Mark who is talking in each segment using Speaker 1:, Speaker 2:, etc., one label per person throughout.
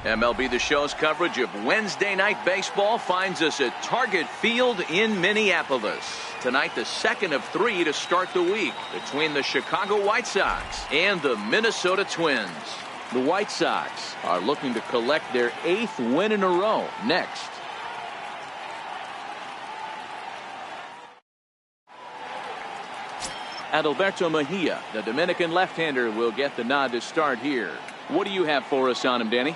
Speaker 1: MLB The Show's coverage of Wednesday night baseball finds us at Target Field in Minneapolis. Tonight, the second of three to start the week between the Chicago White Sox and the Minnesota Twins. The White Sox are looking to collect their 8th win in a row next. Adalberto Mejia, the Dominican left-hander, will get the nod to start here. What do you have for us on him, Danny?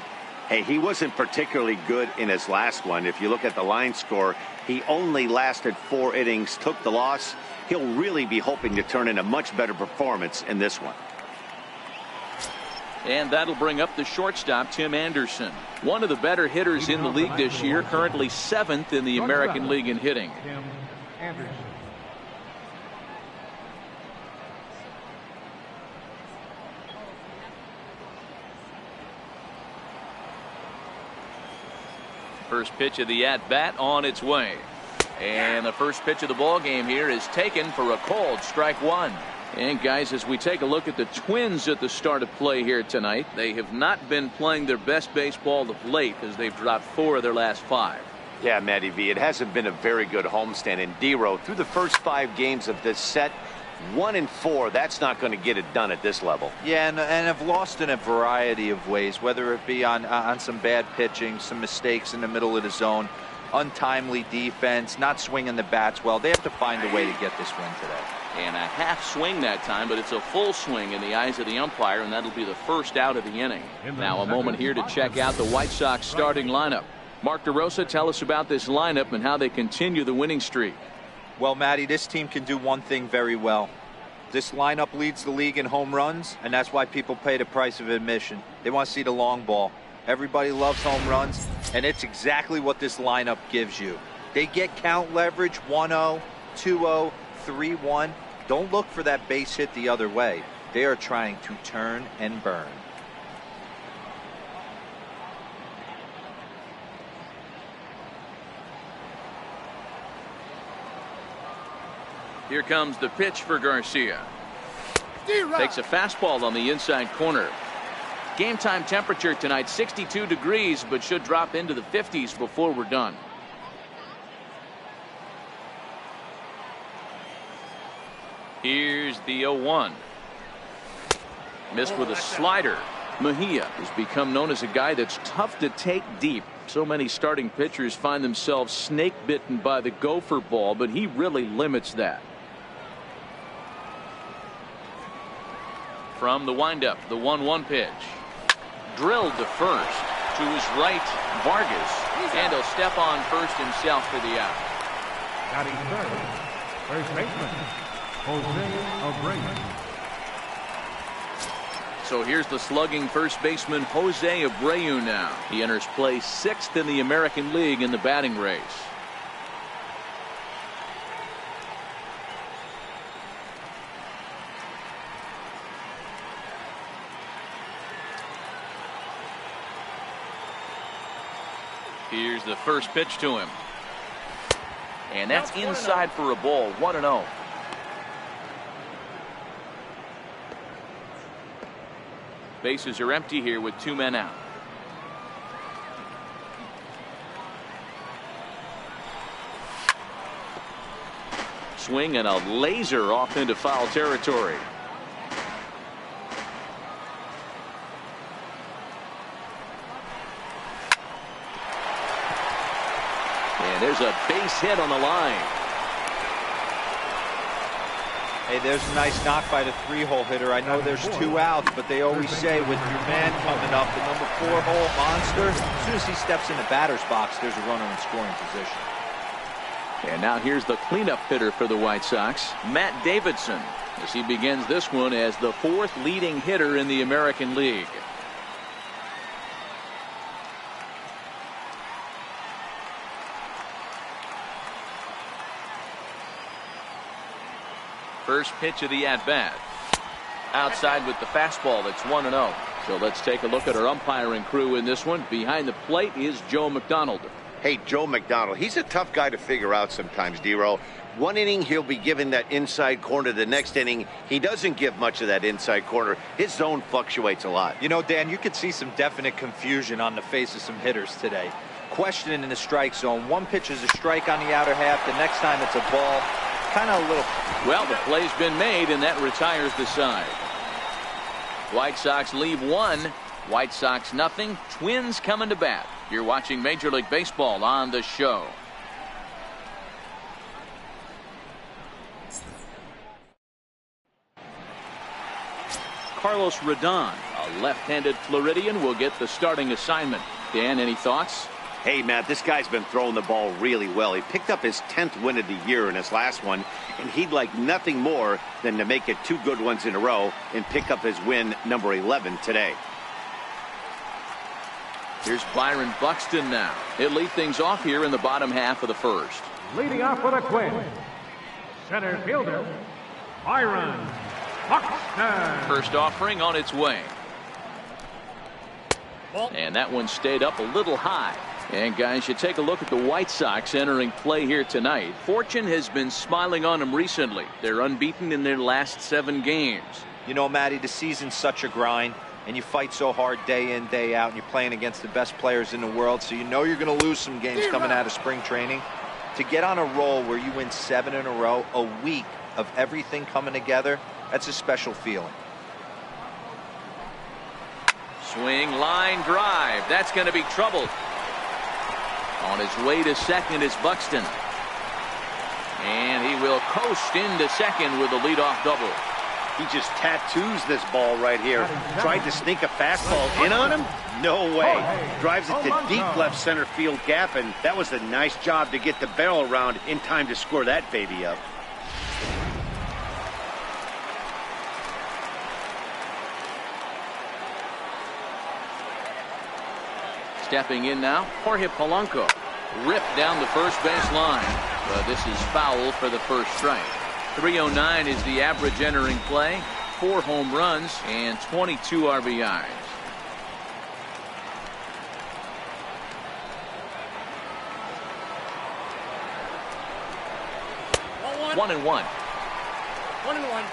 Speaker 2: Hey, he wasn't particularly good in his last one. If you look at the line score, he only lasted 4 innings, took the loss. He'll really be hoping to turn in a much better performance in this one.
Speaker 1: And that'll bring up the shortstop, Tim Anderson. One of the better hitters in the league this year, currently 7th in the American League in hitting.
Speaker 3: Tim Anderson.
Speaker 1: First pitch of the at-bat on its way. And the first pitch of the ball game here is taken for a called strike one. And guys, as we take a look at the Twins at the start of play here tonight, they have not been playing their best baseball of late as they've dropped 4 of their last 5.
Speaker 2: Yeah, Matty V, it hasn't been a very good homestand. And D-Row, through the first 5 games of this set, 1-4, that's not going to get it done at this level.
Speaker 4: Yeah, and have lost in a variety of ways, whether it be on some bad pitching, some mistakes in the middle of the zone, untimely defense, not swinging the bats well. They have to find a way to get this win today.
Speaker 1: And a half swing that time, but it's a full swing in the eyes of the umpire, and that'll be the first out of the inning. Now a moment here to check out the White Sox starting lineup. Mark DeRosa, tell us about this lineup and how they continue the winning streak.
Speaker 4: Well, Matty, this team can do one thing very well. This lineup leads the league in home runs, and that's why people pay the price of admission. They want to see the long ball. Everybody loves home runs, and it's exactly what this lineup gives you. They get count leverage 1-0, 2-0, 3-1. Don't look for that base hit the other way. They are trying to turn and burn.
Speaker 1: Here comes the pitch for Garcia. Takes a fastball on the inside corner. Game time temperature tonight 62 degrees, but should drop into the 50s before we're done. Here's the 0-1. Missed with a slider. Mejia has become known as a guy that's tough to take deep. So many starting pitchers find themselves snake bitten by the gopher ball, but he really limits that. From the windup, the 1-1 pitch. Drilled to first. To his right, Vargas. And he'll step on first himself for the out.
Speaker 3: Batting third, first baseman, Jose Abreu.
Speaker 1: So here's the slugging first baseman, Jose Abreu now. He enters play 6th in the American League in the batting race. Here's the first pitch to him. And that's inside for a ball, 1-0. Bases are empty here with 2 men out. Swing and a laser off into foul territory. And there's a base hit on the line.
Speaker 4: Hey, there's a nice knock by the 3-hole hitter. I know there's 2 outs, but they always say with your man coming up, the number 4-hole monster, as soon as he steps in the batter's box, there's a runner in scoring position.
Speaker 1: And now here's the cleanup hitter for the White Sox, Matt Davidson, as he begins this one as the 4th leading hitter in the American League. First pitch of the at-bat. Outside with the fastball. That's 1-0. So let's take a look at our umpiring crew in this one. Behind the plate is Joe McDonald.
Speaker 2: Hey, Joe McDonald, he's a tough guy to figure out sometimes, D-Roll. One inning, he'll be giving that inside corner. The next inning, he doesn't give much of that inside corner. His zone fluctuates a lot.
Speaker 4: You know, Dan, you could see some definite confusion on the face of some hitters today. Questioning in the strike zone. One pitch is a strike on the outer half. The next time it's a ball. Kind of a little...
Speaker 1: Well, the play's been made, and that retires the side. White Sox leave one. White Sox nothing. Twins coming to bat. You're watching Major League Baseball on the show. Carlos Rodon, a left-handed Floridian, will get the starting assignment. Dan, any thoughts?
Speaker 2: Hey, Matt, this guy's been throwing the ball really well. He picked up his 10th win of the year in his last one, and he'd like nothing more than to make it 2 good ones in a row and pick up his win number 11 today.
Speaker 1: Here's Byron Buxton now. He'll lead things off here in the bottom half of the first.
Speaker 3: Leading off for the Twins, center fielder, Byron Buxton.
Speaker 1: First offering on its way. And that one stayed up a little high. And guys, you take a look at the White Sox entering play here tonight. Fortune has been smiling on them recently. They're unbeaten in their last 7 games.
Speaker 4: You know, Matty, the season's such a grind, and you fight so hard day in, day out, and you're playing against the best players in the world, so you know you're going to lose some games coming out of spring training. To get on a roll where you win 7 in a row, a week of everything coming together, that's a special feeling.
Speaker 1: Swing, line, drive. That's going to be trouble. On his way to second is Buxton. And he will coast into second with a leadoff double.
Speaker 2: He just tattoos this ball right here. Tried to sneak a fastball in on him? No way. Drives it to deep left center field gap, and that was a nice job to get the barrel around in time to score that baby up.
Speaker 1: Stepping in now, Jorge Polanco. Ripped down the first base line. But this is foul for the first strike. 309 is the average entering play. 4 home runs and 22 RBIs. One and one.
Speaker 5: 1-1.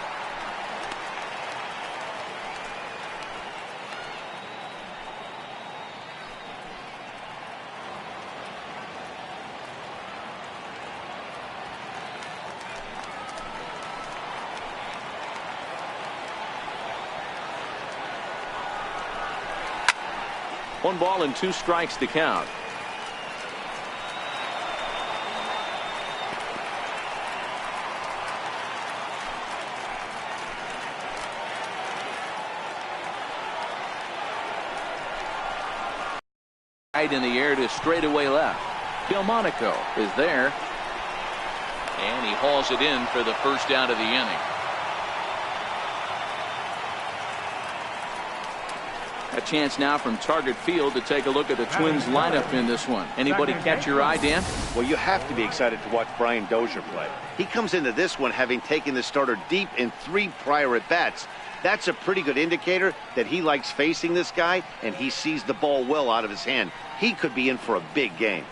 Speaker 1: One ball and 2 strikes to count. Right in the air to straightaway left. Delmonico is there. And he hauls it in for the first out of the inning. A chance now from Target Field to take a look at the Twins lineup in this one. Anybody catch your eye, Dan?
Speaker 2: Well, you have to be excited to watch Brian Dozier play. He comes into this one having taken the starter deep in 3 prior at-bats. That's a pretty good indicator that he likes facing this guy, and he sees the ball well out of his hand. He could be in for a big game.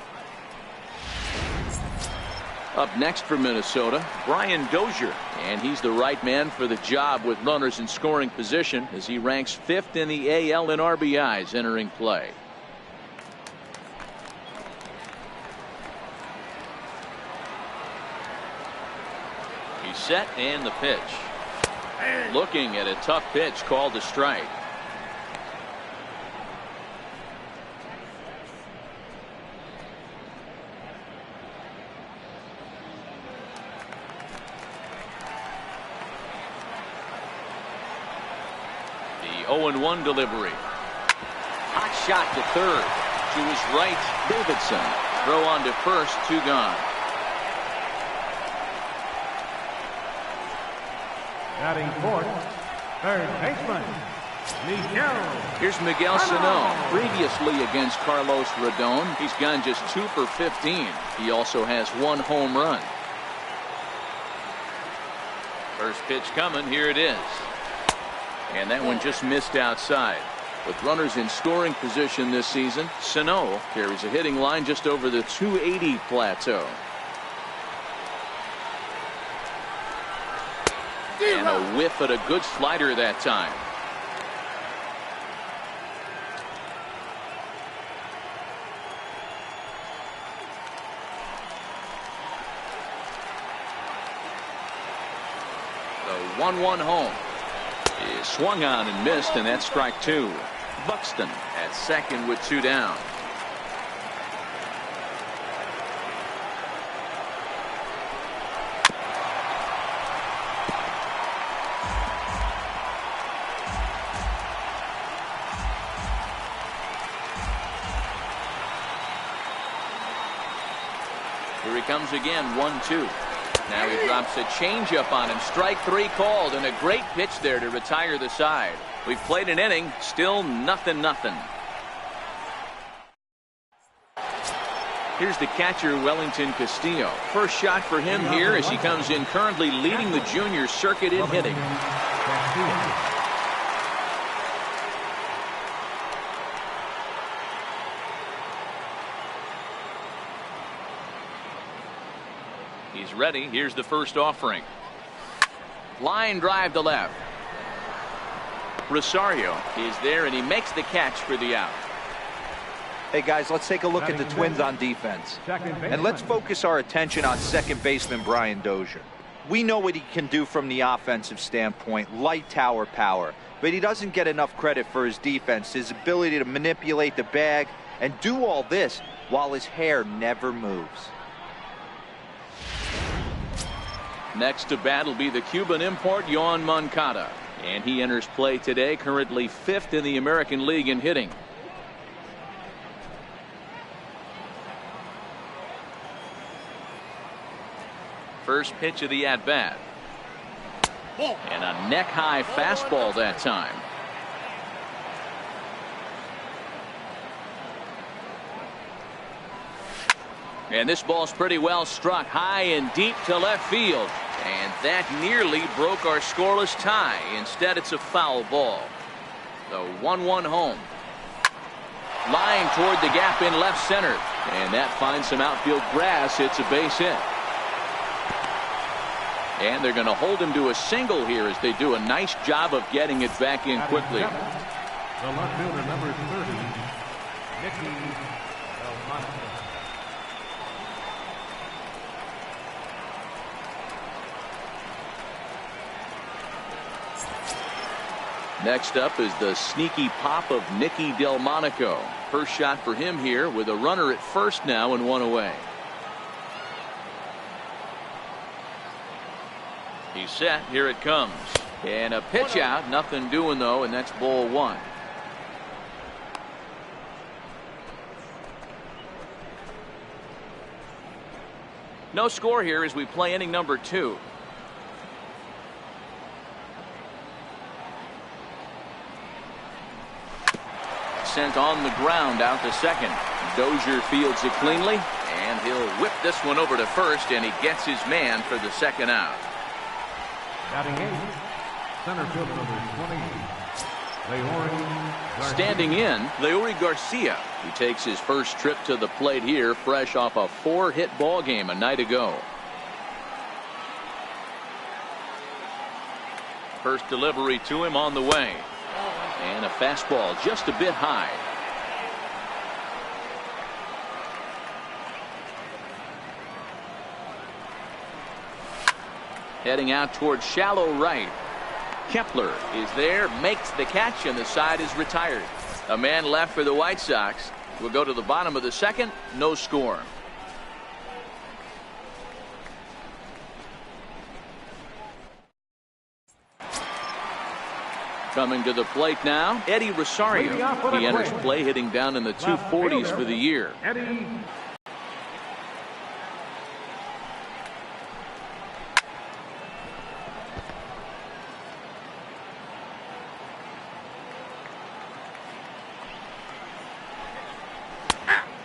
Speaker 1: Up next for Minnesota, Brian Dozier. And he's the right man for the job with runners in scoring position as he ranks 5th in the AL in RBIs entering play. He's set and the pitch. Looking at a tough pitch called a strike. The 0-1 delivery. Hot shot to third. To his right, Davidson. Throw on to first, 2 gone.
Speaker 3: Batting fourth, third baseman, Miguel.
Speaker 1: Here's Miguel Sano. Previously against Carlos Rodon, he's gone just 2 for 15. He also has 1 home run. First pitch coming. Here it is. And that one just missed outside. With runners in scoring position this season, Sano carries a hitting line just over the 280 plateau. And a whiff at a good slider that time. The 1-1 home is swung on and missed, and that's strike two. Buxton at second with two down. Here he comes again, 1-2. Now he drops a changeup on him. Strike three called, and a great pitch there to retire the side. We've played an inning, still 0-0. Here's the catcher, Wellington Castillo. First shot for him here as he comes in currently leading the junior circuit in hitting. He's ready. Here's the first offering. Line drive to left. Rosario is there, and he makes the catch for the out.
Speaker 4: Hey guys, let's take a look at the Twins on defense. And let's focus our attention on second baseman Brian Dozier. We know what he can do from the offensive standpoint, light tower power. But he doesn't get enough credit for his defense, his ability to manipulate the bag and do all this while his hair never moves.
Speaker 1: Next to bat will be the Cuban import, Yoan Moncada. And he enters play today, currently 5th in the American League in hitting. First pitch of the at-bat. And a neck-high fastball that time. And this ball's pretty well struck high and deep to left field. And that nearly broke our scoreless tie. Instead, it's a foul ball. The 1-1 home. Line toward the gap in left center. And that finds some outfield grass. It's a base hit. And they're going to hold him to a single here as they do a nice job of getting it back in quickly.
Speaker 3: The left fielder, number 30, Nicky Delmonico.
Speaker 1: Next up is the sneaky pop of Nicky Delmonico. First shot for him here with a runner at first now and one away. He's set. Here it comes. And a pitch out. Nothing doing though, and that's ball one. No score here as we play inning number 2. Sent on the ground out to second. Dozier fields it cleanly, and he'll whip this one over to first, and he gets his man for the second out.
Speaker 3: Batting 8, center fielder number 20, Leori.
Speaker 1: Standing in, Leori Garcia, who takes his first trip to the plate here, fresh off a 4-hit ball game a night ago. First delivery to him on the way. And a fastball just a bit high. Heading out towards shallow right. Kepler is there, makes the catch, and the side is retired. A man left for the White Sox. We'll go to the bottom of the second. No score. Coming to the plate now, Eddie Rosario. He enters play hitting down in the 240s for the year.
Speaker 3: Eddie.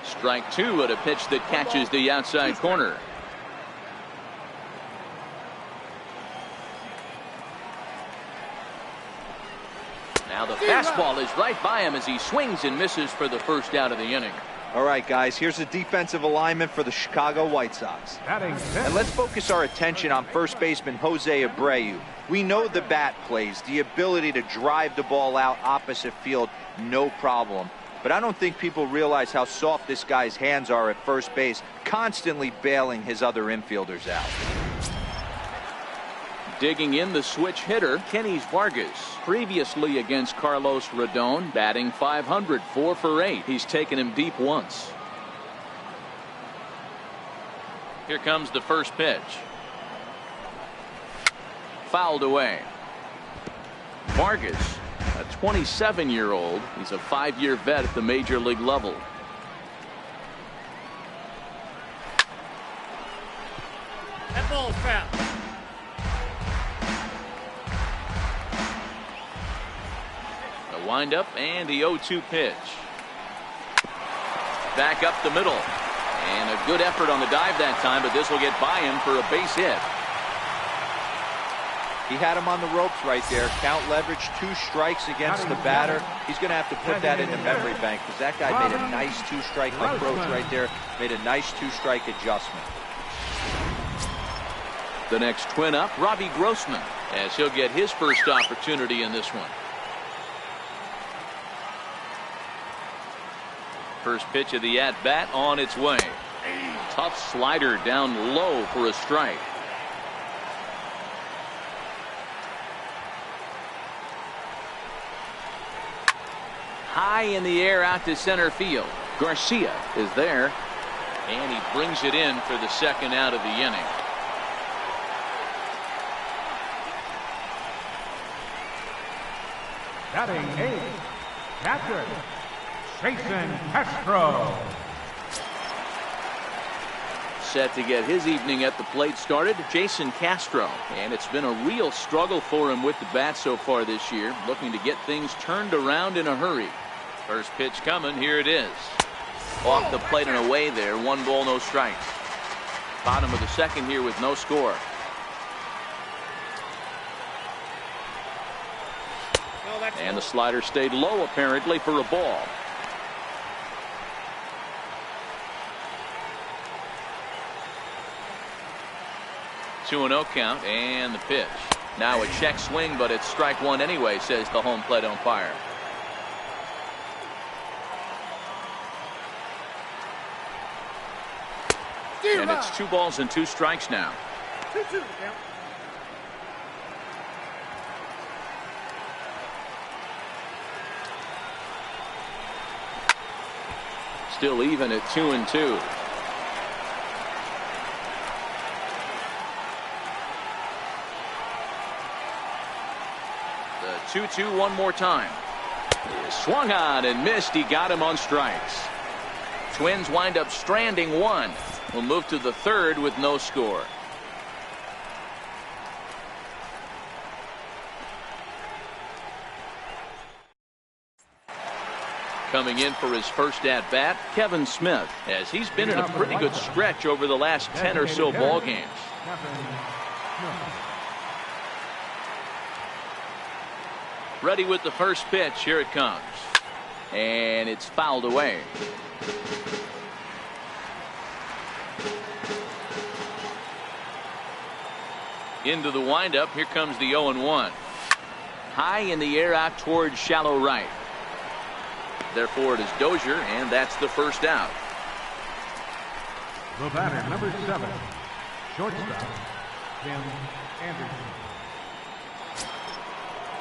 Speaker 1: Strike two at a pitch that catches the outside corner. Now the fastball is right by him as he swings and misses for the first out of the inning.
Speaker 4: All right, guys, here's the defensive alignment for the Chicago White Sox. And let's focus our attention on first baseman Jose Abreu. We know the bat plays, the ability to drive the ball out opposite field, no problem. But I don't think people realize how soft this guy's hands are at first base, constantly bailing his other infielders out.
Speaker 1: Digging in the switch hitter, Kenny Vargas. Previously against Carlos Rodon, batting .500, 4 for 8. He's taken him deep once. Here comes the first pitch. Fouled away. Vargas, a 27-year-old. He's a 5-year vet at the major league level.
Speaker 5: That ball's foul.
Speaker 1: The windup and the 0-2 pitch. Back up the middle. And a good effort on the dive that time, but this will get by him for a base hit.
Speaker 4: He had him on the ropes right there. Count leverage, 2 strikes against the batter. He's going to have to put that in the memory bank because that guy made a nice 2-strike approach right there. Made a nice 2-strike adjustment.
Speaker 1: The next twin up, Robbie Grossman, as he'll get his first opportunity in this one. First pitch of the at-bat on its way. Tough slider down low for a strike. High in the air out to center field. Garcia is there, and he brings it in for the second out of the inning.
Speaker 3: Batting 8, catcher, Jason Castro.
Speaker 1: Set to get his evening at the plate started, Jason Castro. And it's been a real struggle for him with the bat so far this year, looking to get things turned around in a hurry. First pitch coming, here it is. Off the plate and away there, 1 ball, no strikes. Bottom of the second here with no score. And the slider stayed low apparently for a ball. Two and 0 count, and the pitch. Now a check swing, but it's strike 1 anyway, says the home plate umpire. And it's 2 balls and 2 strikes now.
Speaker 5: 2-2. Yeah.
Speaker 1: Still even at 2-2. The 2-2 one more time. He swung on and missed. He got him on strikes. Twins wind up stranding 1. We'll move to the third with no score. Coming in for his first at-bat, Kevin Smith, as he's been in a pretty good stretch over the last 10 or so ball games. Ready with the first pitch. Here it comes. And it's fouled away. Into the windup. Here comes the 0-1. High in the air out towards shallow right. Therefore it is Dozier, and that's the first out.
Speaker 3: The batter, number 7, shortstop, Tim Anderson.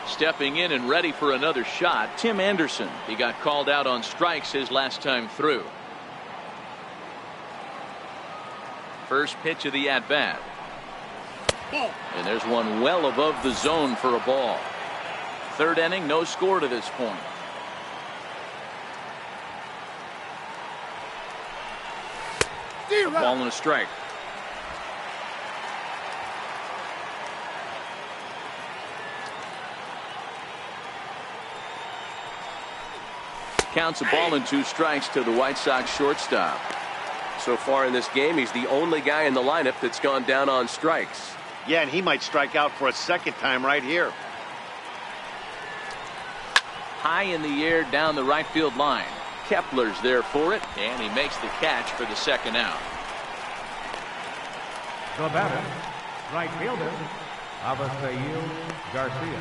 Speaker 1: Stepping in and ready for another shot, Tim Anderson. He got called out on strikes his last time through. First pitch of the at-bat. And there's one well above the zone for a ball. Third inning, no score to this point. A ball and a strike. Counts a ball and 2 strikes to the White Sox shortstop.
Speaker 6: So far in this game, he's the only guy in the lineup that's gone down on strikes.
Speaker 2: Yeah, and he might strike out for a second time right here.
Speaker 1: High in the air down the right field line. Kepler's there for it, and he makes the catch for the second out.
Speaker 3: The batter, right fielder, Avisail Garcia.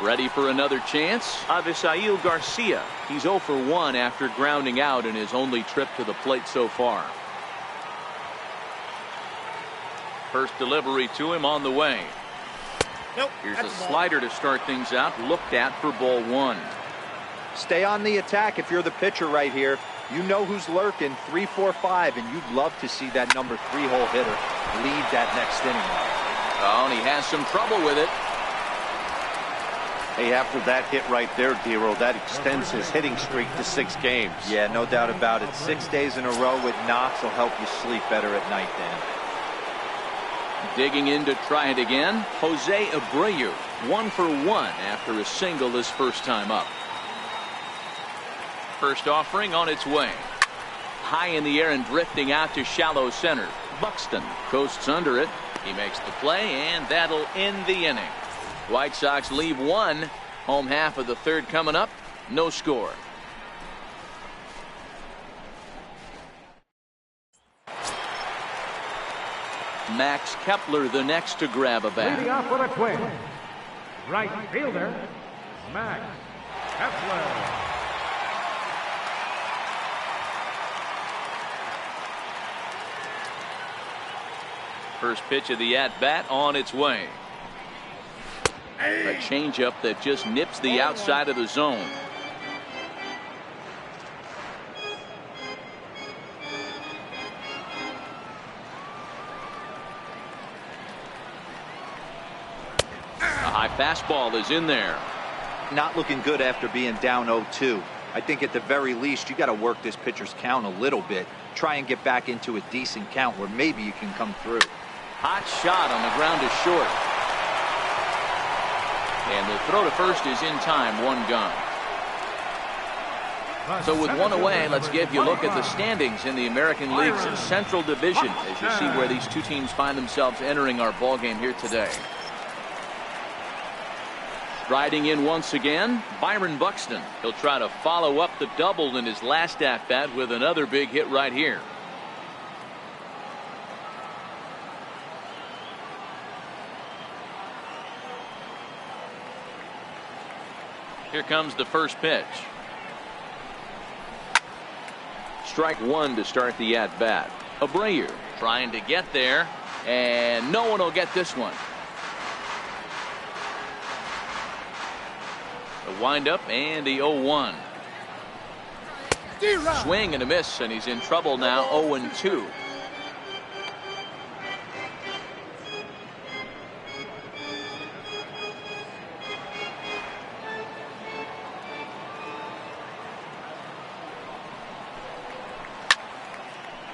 Speaker 1: Ready for another chance. Avisail Garcia. He's 0 for 1 after grounding out in his only trip to the plate so far. First delivery to him on the way.
Speaker 5: Nope.
Speaker 1: Here's a slider to start things out. Looked at for ball 1.
Speaker 4: Stay on the attack if you're the pitcher right here. You know who's lurking, 3, 4, 5, and you'd love to see that number 3-hole hitter lead that next inning.
Speaker 1: Oh, and he has some trouble with it.
Speaker 2: Hey, after that hit right there, Dero, that extends his hitting streak to 6 games.
Speaker 4: Yeah, no doubt about it. 6 days in a row with knocks will help you sleep better at night, Dan.
Speaker 1: Digging in to try it again. Jose Abreu, 1 for 1 after a single his first time up. First offering on its way. High in the air and drifting out to shallow center. Buxton coasts under it. He makes the play, and that'll end the inning. White Sox leave 1. Home half of the third coming up. No score. Max Kepler the next to grab a
Speaker 3: Leading
Speaker 1: bat.
Speaker 3: off for the Twins, right fielder, Max Kepler.
Speaker 1: First pitch of the at-bat on its way. A changeup that just nips the outside of the zone. A high fastball is in there.
Speaker 4: Not looking good after being down 0-2. I think at the very least you got to work this pitcher's count a little bit. Try and get back into a decent count where maybe you can come through.
Speaker 1: Hot shot on the ground to short. And the throw to first is in time. 1 gone. So with 1 away, let's give you a look at the standings in the American League's Central Division as you see where these two teams find themselves entering our ball game here today. Riding in once again, Byron Buxton. He'll try to follow up the double in his last at-bat with another big hit right here. Here comes the first pitch. Strike 1 to start the at-bat. Abreu trying to get there, and no one will get this one. The windup and the 0-1. Swing and a miss, and he's in trouble now. 0-2.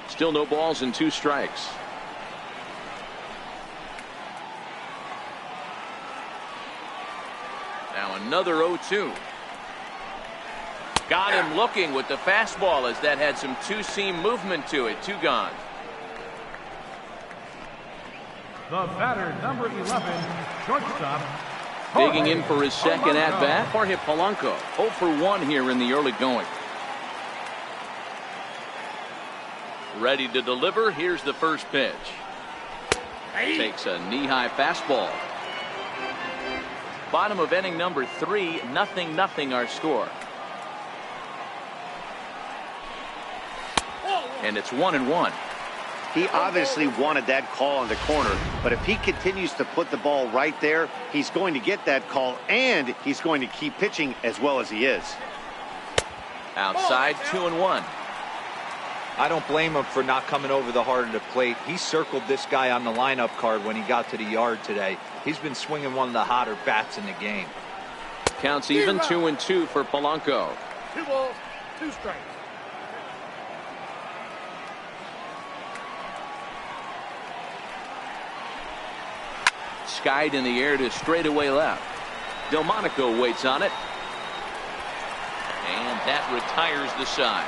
Speaker 1: Still no balls and 2 strikes. Now another 0-2. Got him looking with the fastball as that had some 2-seam movement to it. 2 gone.
Speaker 3: The batter, number 11, shortstop.
Speaker 1: Digging in for his second at-bat, Jorge Polanco. 0 for 1 here in the early going. Ready to deliver. Here's the first pitch. Takes a knee-high fastball. Bottom of inning number 3, 0-0 our score. And it's 1-1.
Speaker 2: He obviously wanted that call in the corner, but if he continues to put the ball right there, he's going to get that call, and he's going to keep pitching as well as he is.
Speaker 1: Outside, 2-1.
Speaker 4: I don't blame him for not coming over the heart of the plate. He circled this guy on the lineup card when he got to the yard today. He's been swinging one of the hotter bats in the game.
Speaker 1: Counts even. 2-2 for Polanco.
Speaker 5: 2 balls, 2 strikes.
Speaker 1: Skied in the air to straightaway left. Delmonico waits on it. And that retires the side.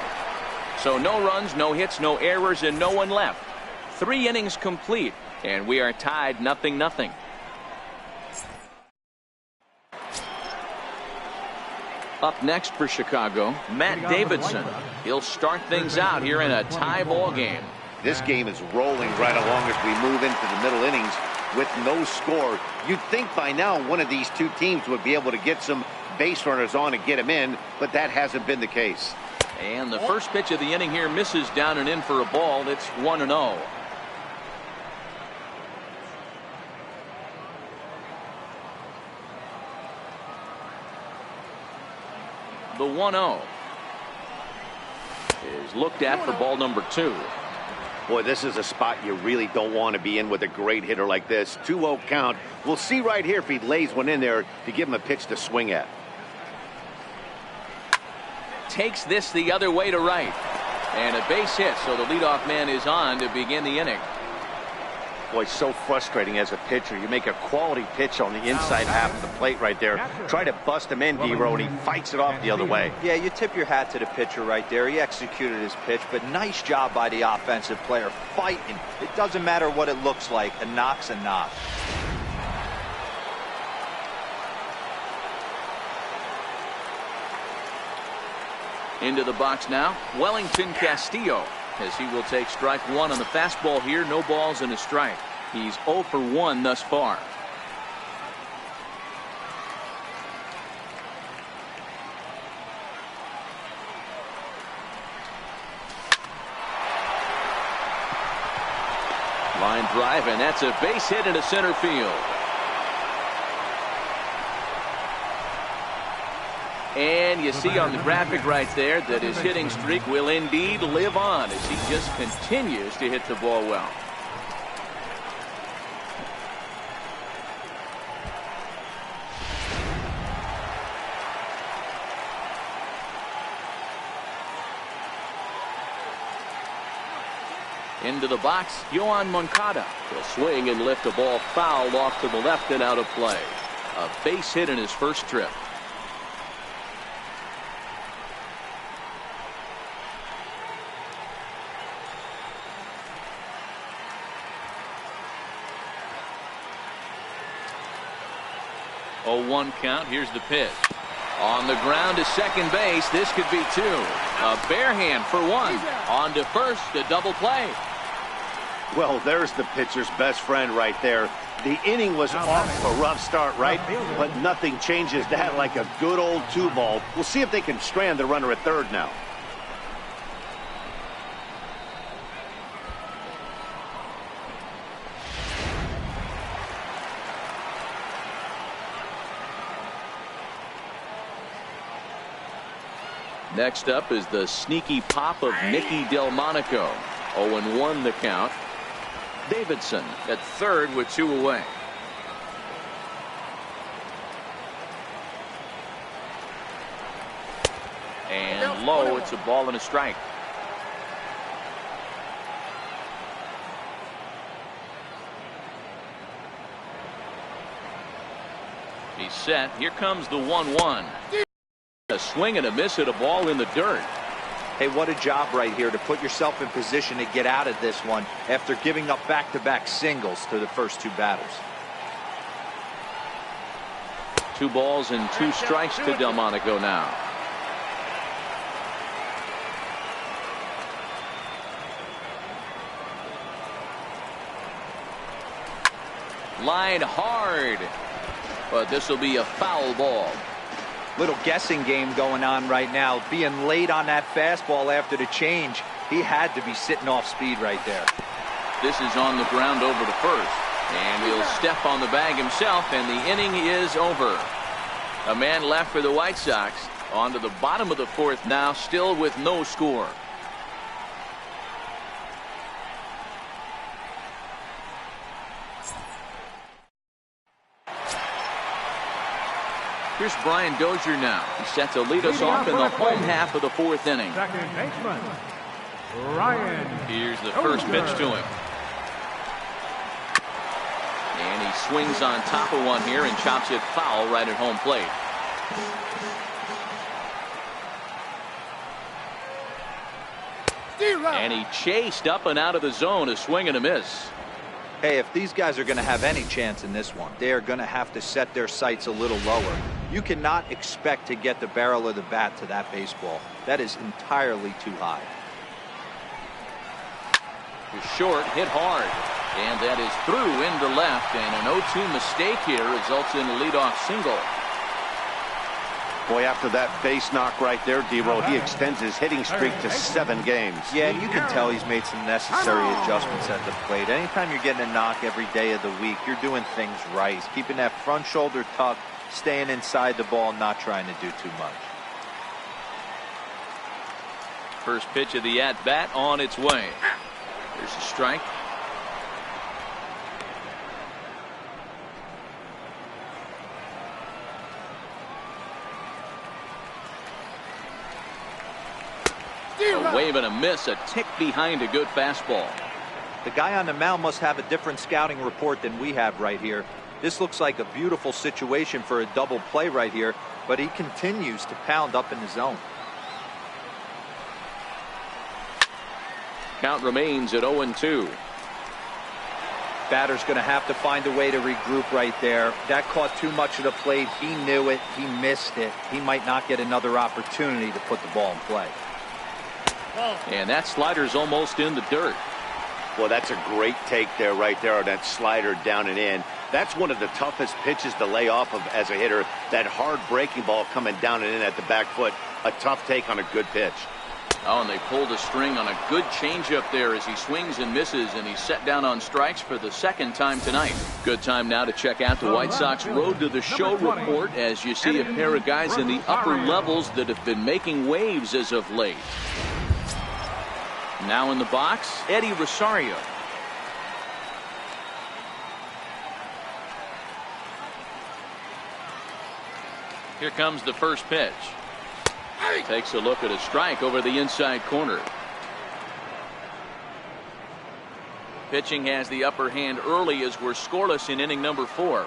Speaker 1: So no runs, no hits, no errors, and no one left. 3 innings complete, and we are tied 0-0. Up next for Chicago, Matt Davidson. He'll start things out here in a tie ball game.
Speaker 2: This game is rolling right along as we move into the middle innings with no score. You'd think by now one of these two teams would be able to get some base runners on and get them in, but that hasn't been the case.
Speaker 1: And the first pitch of the inning here misses down and in for a ball. It's 1-0. The 1-0 is looked at for ball number 2.
Speaker 2: Boy, this is a spot you really don't want to be in with a great hitter like this. 2-0 count. We'll see right here if he lays one in there to give him a pitch to swing at.
Speaker 1: Takes this the other way to right. And a base hit, so the leadoff man is on to begin the inning.
Speaker 2: Boy, so frustrating as a pitcher. You make a quality pitch on the inside half of the plate right there. Try to bust him in, D-Row, and he fights it off the other way.
Speaker 4: Yeah, you tip your hat to the pitcher right there. He executed his pitch, but nice job by the offensive player fighting. It doesn't matter what it looks like. A knock's a knock.
Speaker 1: Into the box now, Wellington Castillo, as he will take strike one on the fastball here. No balls and a strike. He's 0 for 1 thus far. Line drive, and that's a base hit into center field. And you see on the graphic right there that his hitting streak will indeed live on as he just continues to hit the ball well. Into the box, Yohan Moncada. He'll swing and lift a ball foul off to the left and out of play. A base hit in his first trip. A 1 count. Here's the pitch. On the ground to second base. This could be 2. A bare hand for 1. On to first. A double play.
Speaker 2: Well, there's the pitcher's best friend right there. The inning was off to a rough start, right? But nothing changes that like a good old 2-ball. We'll see if they can strand the runner at third now.
Speaker 1: Next up is the sneaky pop of Nicky Delmonico. 0-1 the count. Davidson at third with 2 away. And low, it's a ball and a strike. He's set. Here comes the 1-1. A swing and a miss at a ball in the dirt.
Speaker 4: Hey, what a job right here to put yourself in position to get out of this one after giving up back-to-back singles to the first 2 batters.
Speaker 1: 2 balls and 2 strikes to Delmonico now. Line hard, but this will be a foul ball.
Speaker 4: Little guessing game going on right now. Being late on that fastball after the change. He had to be sitting off speed right there.
Speaker 1: This is on the ground over to first. And he'll step on the bag himself, and the inning is over. A man left for the White Sox. On to the bottom of the 4th now, still with no score. Here's Brian Dozier now. He's set to lead us off in the home half of the 4th inning.
Speaker 3: Second baseman, Brian.
Speaker 1: Here's the first pitch to him. And he swings on top of one here and chops it foul right at home plate. And he chased up and out of the zone, a swing and a miss.
Speaker 4: Hey, if these guys are going to have any chance in this one, they are going to have to set their sights a little lower. You cannot expect to get the barrel of the bat to that baseball. That is entirely too high.
Speaker 1: Short, hit hard. And that is through into left. And an 0-2 mistake here results in a leadoff single.
Speaker 2: Boy, after that base knock right there, D-Roll, he extends his hitting streak to 7 games.
Speaker 4: Yeah, and you can tell he's made some necessary adjustments at the plate. Anytime you're getting a knock every day of the week, you're doing things right. He's keeping that front shoulder tucked, staying inside the ball, not trying to do too much.
Speaker 1: First pitch of the at-bat on its way. There's a strike. A wave and a miss, a tick behind a good fastball.
Speaker 4: The guy on the mound must have a different scouting report than we have right here. This looks like a beautiful situation for a double play right here, but he continues to pound up in the zone.
Speaker 1: Count remains at 0-2.
Speaker 4: Batter's going to have to find a way to regroup right there. That caught too much of the plate. He knew it. He missed it. He might not get another opportunity to put the ball in play.
Speaker 1: And that slider's almost in the dirt.
Speaker 2: Well, that's a great take there, right there, on that slider down and in. That's one of the toughest pitches to lay off of as a hitter. That hard breaking ball coming down and in at the back foot. A tough take on a good pitch.
Speaker 1: Oh, and they pulled a string on a good changeup there as he swings and misses, and he's set down on strikes for the second time tonight. Good time now to check out the White Sox Road to the Show report as you see a pair of guys in the upper levels that have been making waves as of late. Now in the box, Eddie Rosario. Here comes the first pitch. Takes a look at a strike over the inside corner. Pitching has the upper hand early as we're scoreless in inning number 4.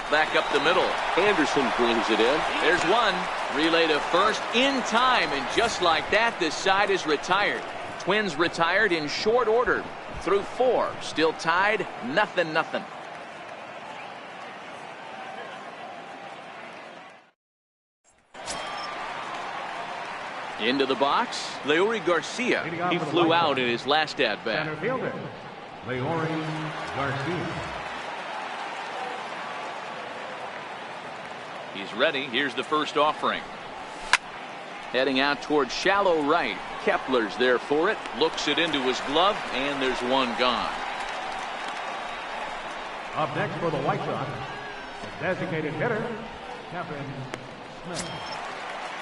Speaker 1: Back up the middle. Anderson brings it in. There's one. Relay to first in time, and just like that, this side is retired. Twins retired in short order through 4. Still tied, 0-0. Into the box, Leury Garcia. He flew out in his last at-bat.
Speaker 3: Center fielder, Leury Garcia.
Speaker 1: He's ready. Here's the first offering. Heading out toward shallow right. Kepler's there for it. Looks it into his glove, and there's one gone.
Speaker 3: Up next for the White Sox, the designated hitter, Kevin Smith.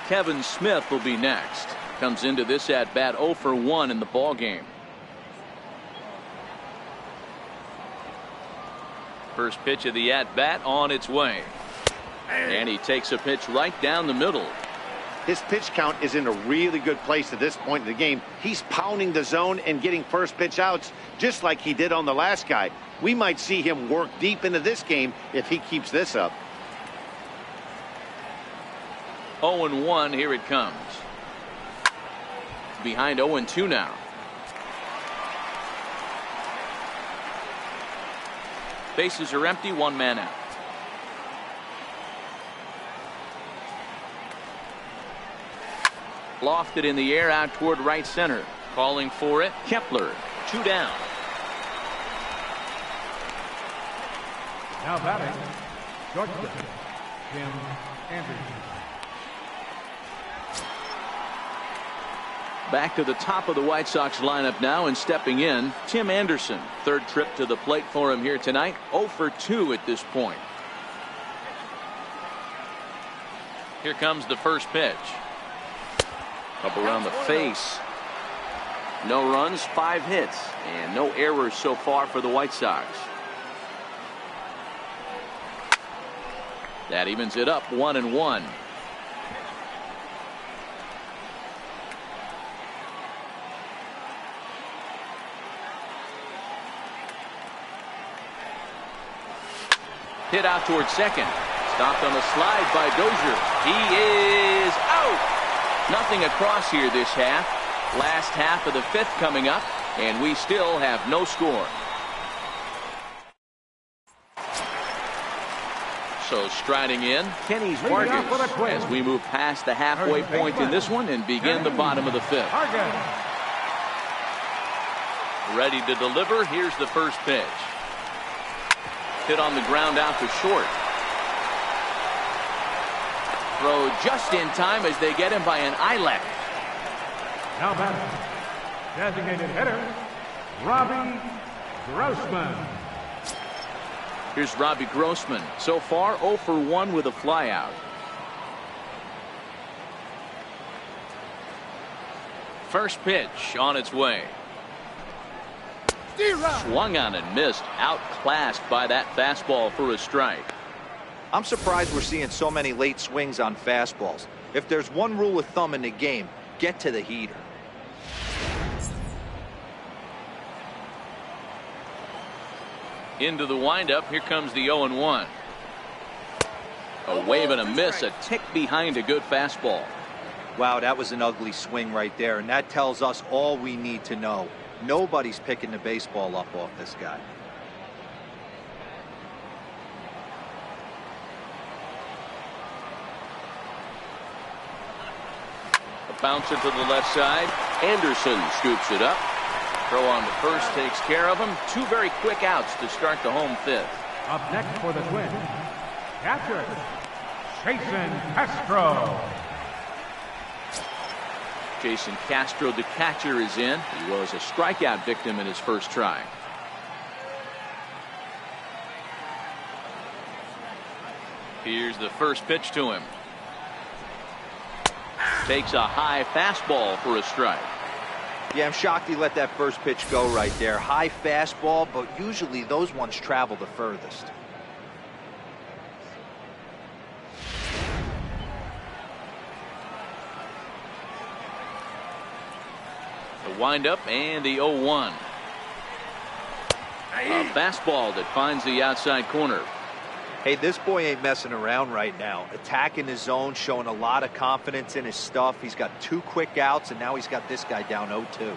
Speaker 1: Kevin Smith will be next. Comes into this at-bat 0 for 1 in the ballgame. First pitch of the at-bat on its way. And he takes a pitch right down the middle.
Speaker 2: His pitch count is in a really good place at this point in the game. He's pounding the zone and getting first pitch outs just like he did on the last guy. We might see him work deep into this game if he keeps this up.
Speaker 1: 0-1, here it comes. Behind 0-2 now. Bases are empty, 1 man out. Lofted in the air out toward right center. Calling for it, Kepler. 2 down.
Speaker 3: Now batting, shortstop, Tim Anderson.
Speaker 1: Back to the top of the White Sox lineup now, and stepping in, Tim Anderson. Third trip to the plate for him here tonight. 0 for 2 at this point. Here comes the first pitch. Up around the face. No runs, 5 hits, and no errors so far for the White Sox. That evens it up, 1-1. Hit out towards second. Stopped on the slide by Dozier. He is out. Nothing across here this half. Last half of the 5th coming up, and we still have no score. So striding in, Kenny's
Speaker 3: Leading off
Speaker 1: Vargas
Speaker 3: for the Twins.
Speaker 1: as we move past the halfway
Speaker 3: First
Speaker 1: point in
Speaker 3: baseman,
Speaker 1: this one and begin the
Speaker 3: Kenny
Speaker 1: bottom of the fifth.
Speaker 3: Vargas.
Speaker 1: Ready to deliver. Here's the first pitch. Hit on the ground out to short. Throw just in time as they get him by an eyelash.
Speaker 3: Now batting, designated hitter, Robbie Grossman.
Speaker 1: Here's Robbie Grossman. So far 0 for 1 with a flyout. First pitch on its way. Swung on and missed. Outclassed by that fastball for a strike.
Speaker 4: I'm surprised we're seeing so many late swings on fastballs. If there's one rule of thumb in the game, get to the heater.
Speaker 1: Into the windup. Here comes the 0-1. A wave and a miss. A tick behind a good fastball.
Speaker 4: Wow, that was an ugly swing right there, and that tells us all we need to know. Nobody's picking the baseball up off this guy.
Speaker 1: A bouncer to the left side. Anderson scoops it up. Throw on to first takes care of him. 2 very quick outs to start the home fifth.
Speaker 3: Up next for the Twins, catcher, Jason Castro.
Speaker 1: Jason Castro, the catcher, is in. He was a strikeout victim in his first try. Here's the first pitch to him. Takes a high fastball for a strike.
Speaker 4: Yeah, I'm shocked he let that first pitch go right there. High fastball, but usually those ones travel the furthest.
Speaker 1: The windup and the 0-1. A fastball that finds the outside corner.
Speaker 4: Hey, this boy ain't messing around right now. Attacking his zone, showing a lot of confidence in his stuff. He's got 2 quick outs, and now he's got this guy down 0-2.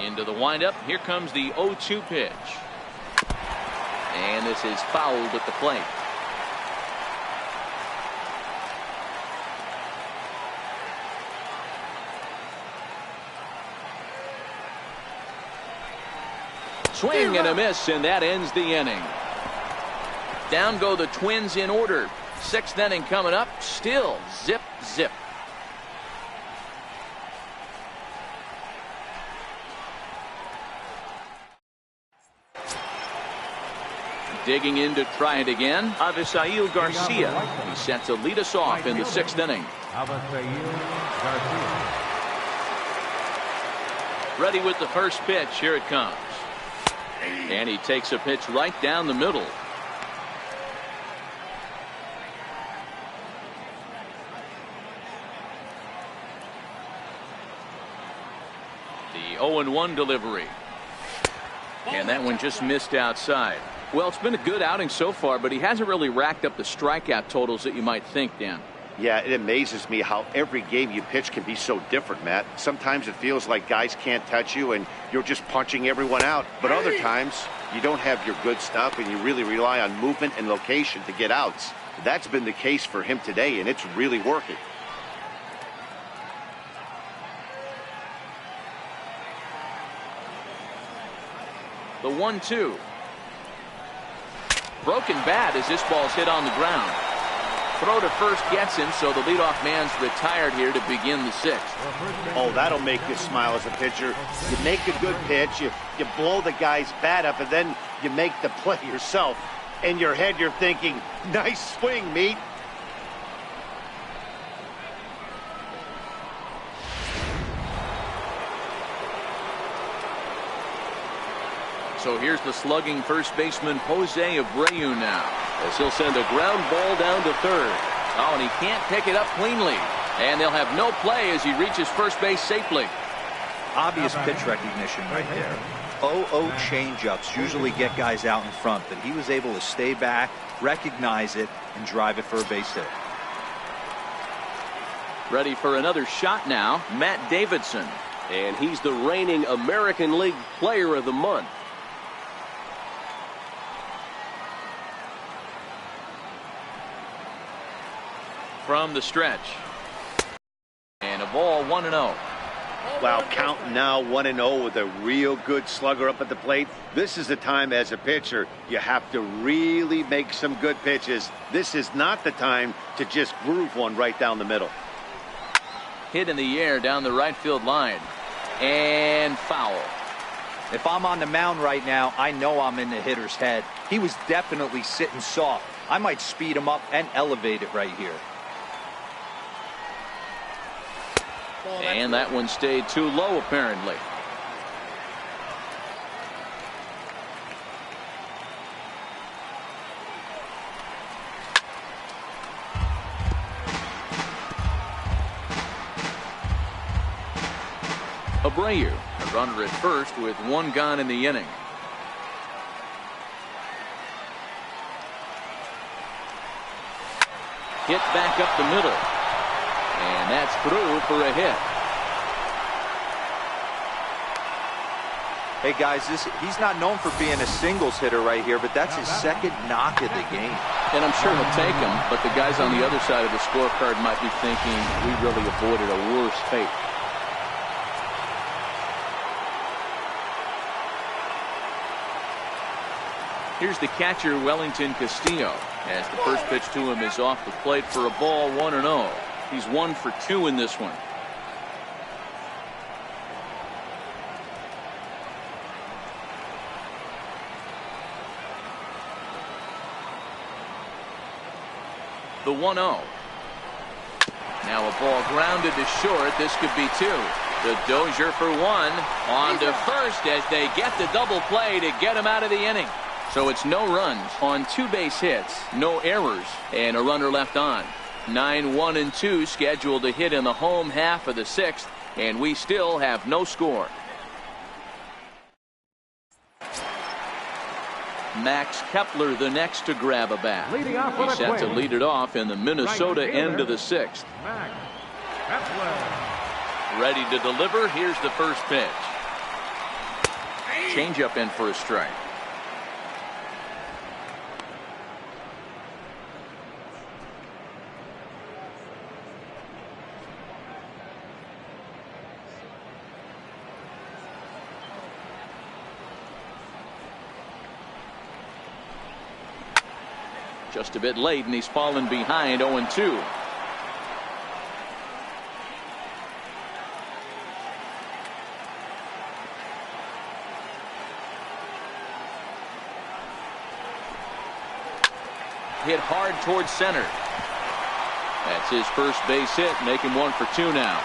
Speaker 1: Into the windup. Here comes the 0-2 pitch. And this is fouled at the plate. Swing and a miss, and that ends the inning. Down go the Twins in order. 6th inning coming up. Still zip, zip. Digging in to try it again, Avisail Garcia. He's set to lead us off in the 6th inning.
Speaker 3: Avisail Garcia.
Speaker 1: Ready with the first pitch. Here it comes. And he takes a pitch right down the middle. The 0-1 delivery. And that one just missed outside. Well, it's been a good outing so far, but he hasn't really racked up the strikeout totals that you might think, Dan.
Speaker 2: Yeah, it amazes me how every game you pitch can be so different, Matt. Sometimes it feels like guys can't touch you and you're just punching everyone out. But other times you don't have your good stuff and you really rely on movement and location to get outs. That's been the case for him today, and it's really working.
Speaker 1: The 1-2. Broken bat as this ball's hit on the ground. Throw to first gets him, so the leadoff man's retired here to begin the 6th.
Speaker 2: Oh, that'll make you smile as a pitcher. You make a good pitch, you blow the guy's bat up, and then you make the play yourself. In your head, you're thinking, nice swing, meat.
Speaker 1: So here's the slugging first baseman Jose Abreu now, as he'll send a ground ball down to third. Oh, and he can't pick it up cleanly. And they'll have no play as he reaches first base safely.
Speaker 4: Obvious pitch recognition right there. 0-0 changeups usually get guys out in front, but he was able to stay back, recognize it, and drive it for a base hit.
Speaker 1: Ready for another shot now, Matt Davidson.
Speaker 6: And he's the reigning American League Player of the Month.
Speaker 1: from the stretch. And a ball 1-0.
Speaker 2: Wow, count now 1-0 with a real good slugger up at the plate. This is the time as a pitcher you have to really make some good pitches. This is not the time to just groove one right down the middle.
Speaker 1: Hit in the air down the right field line. And foul.
Speaker 4: If I'm on the mound right now, I know I'm in the hitter's head. He was definitely sitting soft. I might speed him up and elevate it right here.
Speaker 1: And that one stayed too low, apparently. Abreu, a runner at first with one gone in the inning. Hit back up the middle. And that's through for a hit.
Speaker 4: Hey guys, he's not known for being a singles hitter right here, but that's his second knock of the game.
Speaker 1: And I'm sure he'll take him, but the guys on the other side of the scorecard might be thinking we really avoided a worse fate. Here's the catcher, Wellington Castillo, as the first pitch to him is off the plate for a ball 1-0. He's 1 for 2 in this one. The 1-0. Now a ball grounded to short. This could be 2. The Dozier for 1. On to first as they get the double play to get him out of the inning. So it's no runs on 2 base hits, no errors, and a runner left on. 9-1-2 scheduled to hit in the home half of the 6th, and we still have no score. Max Kepler the next to grab a bat. He's set to lead it off in the Minnesota end of the 6th.
Speaker 3: Max Kepler.
Speaker 1: Ready to deliver. Here's the first pitch. Changeup in for a strike. Just a bit late, and he's fallen behind 0-2. Hit hard towards center. That's his first base hit, make him 1 for 2 now.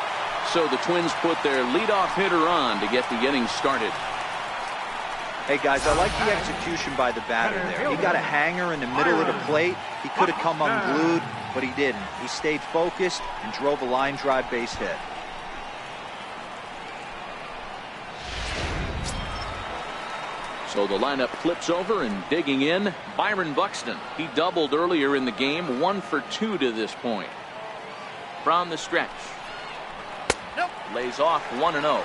Speaker 1: So the Twins put their leadoff hitter on to get the inning started.
Speaker 4: Hey guys, I like the execution by the batter there. He got a hanger in the middle of the plate. He could have come unglued, but he didn't. He stayed focused and drove a line drive base hit.
Speaker 1: So the lineup flips over, and digging in, Byron Buxton. He doubled earlier in the game, 1 for 2 to this point. From the stretch. Lays off 1-0.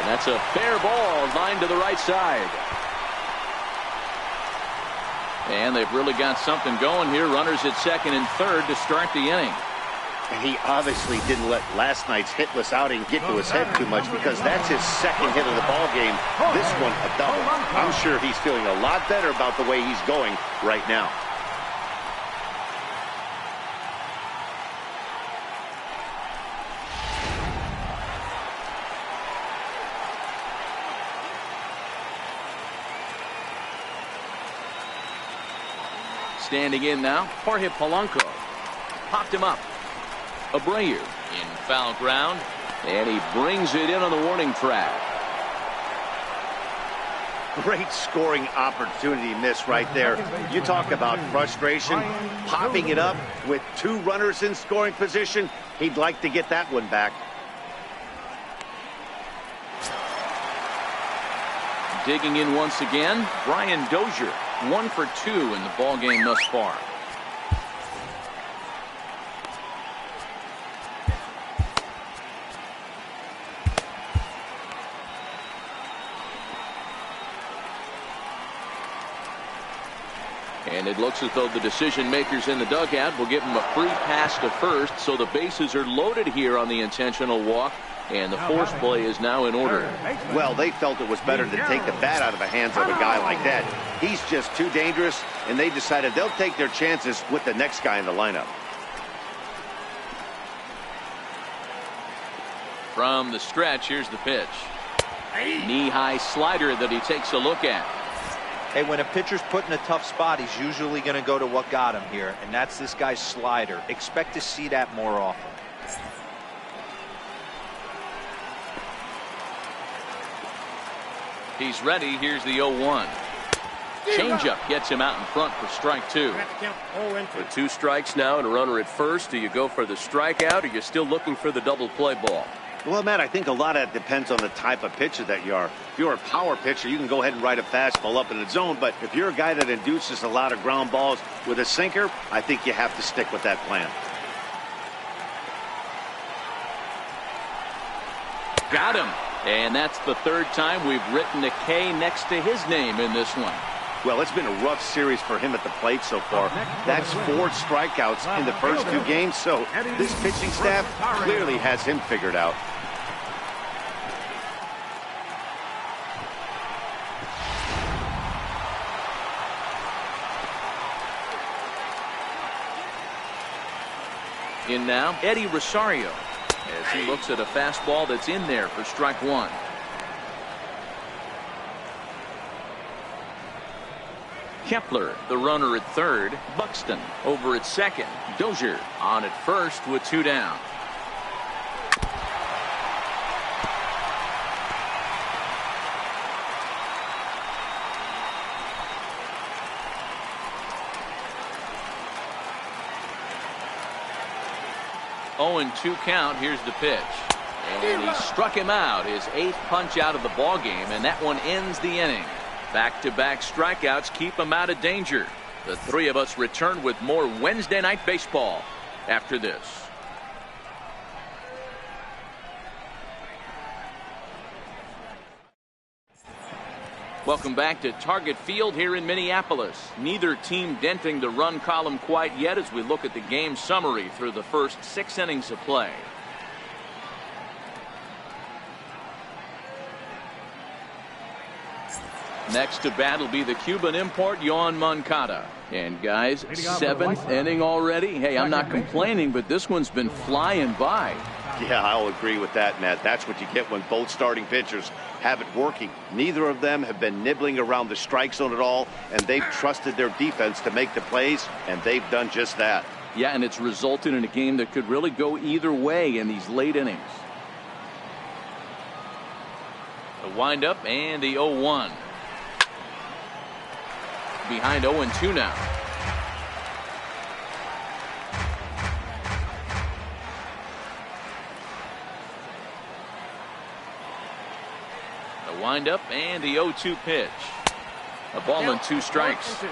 Speaker 1: That's a fair ball, lined to the right side. And they've really got something going here. Runners at second and third to start the inning.
Speaker 2: He obviously didn't let last night's hitless outing get to his head too much, because that's his second hit of the ball game. This one a double. I'm sure he's feeling a lot better about the way he's going right now.
Speaker 1: Standing in now, Jorge Polanco. Popped him up. Abreu in foul ground, and he brings it in on the warning track.
Speaker 2: Great scoring opportunity miss right there. You talk about frustration, popping it up with 2 runners in scoring position. He'd like to get that one back.
Speaker 1: Digging in once again, Brian Dozier, 1 for 2 in the ball game thus far. And it looks as though the decision makers in the dugout will give him a free pass to first, so the bases are loaded here on the intentional walk, and the force play is now in order.
Speaker 2: Well, they felt it was better to take the bat out of the hands of a guy like that. He's just too dangerous, and they decided they'll take their chances with the next guy in the lineup.
Speaker 1: From the stretch, here's the pitch. Knee-high slider that he takes a look at.
Speaker 4: Hey, when a pitcher's put in a tough spot, he's usually going to go to what got him here, and that's this guy's slider. Expect to see that more often.
Speaker 1: He's ready. Here's the 0-1. Changeup gets him out in front for strike two.
Speaker 6: With 2 strikes now and a runner at first, do you go for the strikeout, or you're still looking for the double play ball?
Speaker 2: Well, Matt, I think a lot of it depends on the type of pitcher that you are. If you're a power pitcher, you can go ahead and ride a fastball up in the zone. But if you're a guy that induces a lot of ground balls with a sinker, I think you have to stick with that plan.
Speaker 1: Got him. And that's the 3rd time we've written a K next to his name in this one.
Speaker 2: Well, it's been a rough series for him at the plate so far. That's 4 strikeouts in the first 2 games, so this pitching staff clearly has him figured out.
Speaker 1: In now, Eddie Rosario, as he looks at a fastball that's in there for strike 1. Kepler, the runner at third. Buxton over at second. Dozier on at first with 2 down. Oh, and 2 count. Here's the pitch. And he struck him out. His 8th punch out of the ball game, and that one ends the inning. Back-to-back strikeouts keep him out of danger. The 3 of us return with more Wednesday Night Baseball after this. Welcome back to Target Field here in Minneapolis. Neither team denting the run column quite yet as we look at the game summary through the first 6 innings of play. Next to bat will be the Cuban import, Yoan Moncada. And guys, 7th inning already. Hey, I'm not complaining, but this one's been flying by.
Speaker 2: Yeah, I'll agree with that, Matt. That's what you get when both starting pitchers have it working. Neither of them have been nibbling around the strike zone at all, and they've trusted their defense to make the plays, and they've done just that.
Speaker 1: Yeah, and it's resulted in a game that could really go either way in these late innings. The windup and the 0-1. Behind 0-2 now. The windup and the 0-2 pitch. A ball and 2 strikes.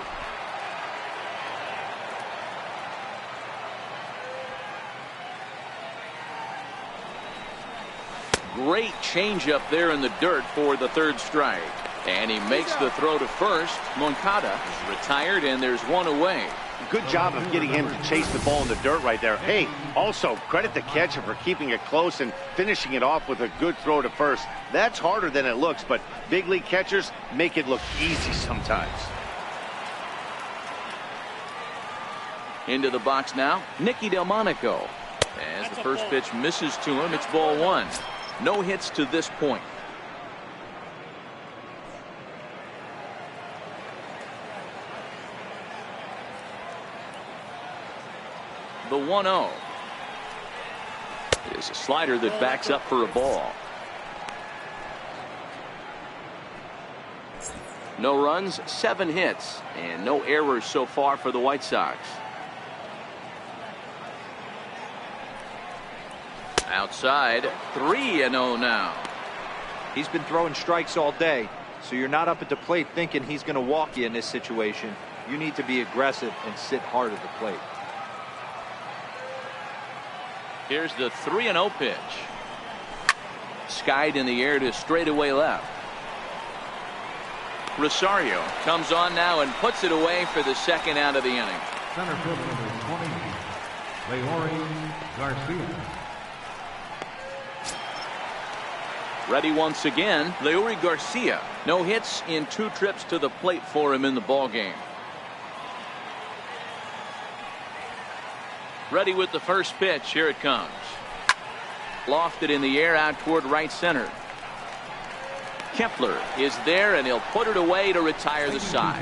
Speaker 1: Great changeup there in the dirt for the 3rd strike. And he makes the throw to first. Moncada is retired, and there's 1 away.
Speaker 2: Good job of getting him to chase the ball in the dirt right there. Hey, also credit the catcher for keeping it close and finishing it off with a good throw to first. That's harder than it looks, but big league catchers make it look easy sometimes.
Speaker 1: Into the box now, Nicky Delmonico. As the first pitch misses to him, it's ball 1. No hits to this point. The 1-0 is a slider that backs up for a ball. No runs, 7 hits, and no errors so far for the White Sox. Outside, 3-0 now.
Speaker 4: He's been throwing strikes all day, so you're not up at the plate thinking he's going to walk you in this situation. You need to be aggressive and sit hard at the plate.
Speaker 1: Here's the 3-0 pitch. Skied in the air to straightaway left. Rosario comes on now and puts it away for the second out of the inning.
Speaker 3: Center fielder number 20, Leori Garcia.
Speaker 1: Ready once again, Leori Garcia. No hits in 2 trips to the plate for him in the ball game. Ready with the first pitch. Here it comes. Lofted in the air out toward right center. Kepler is there, and he'll put it away to retire the side.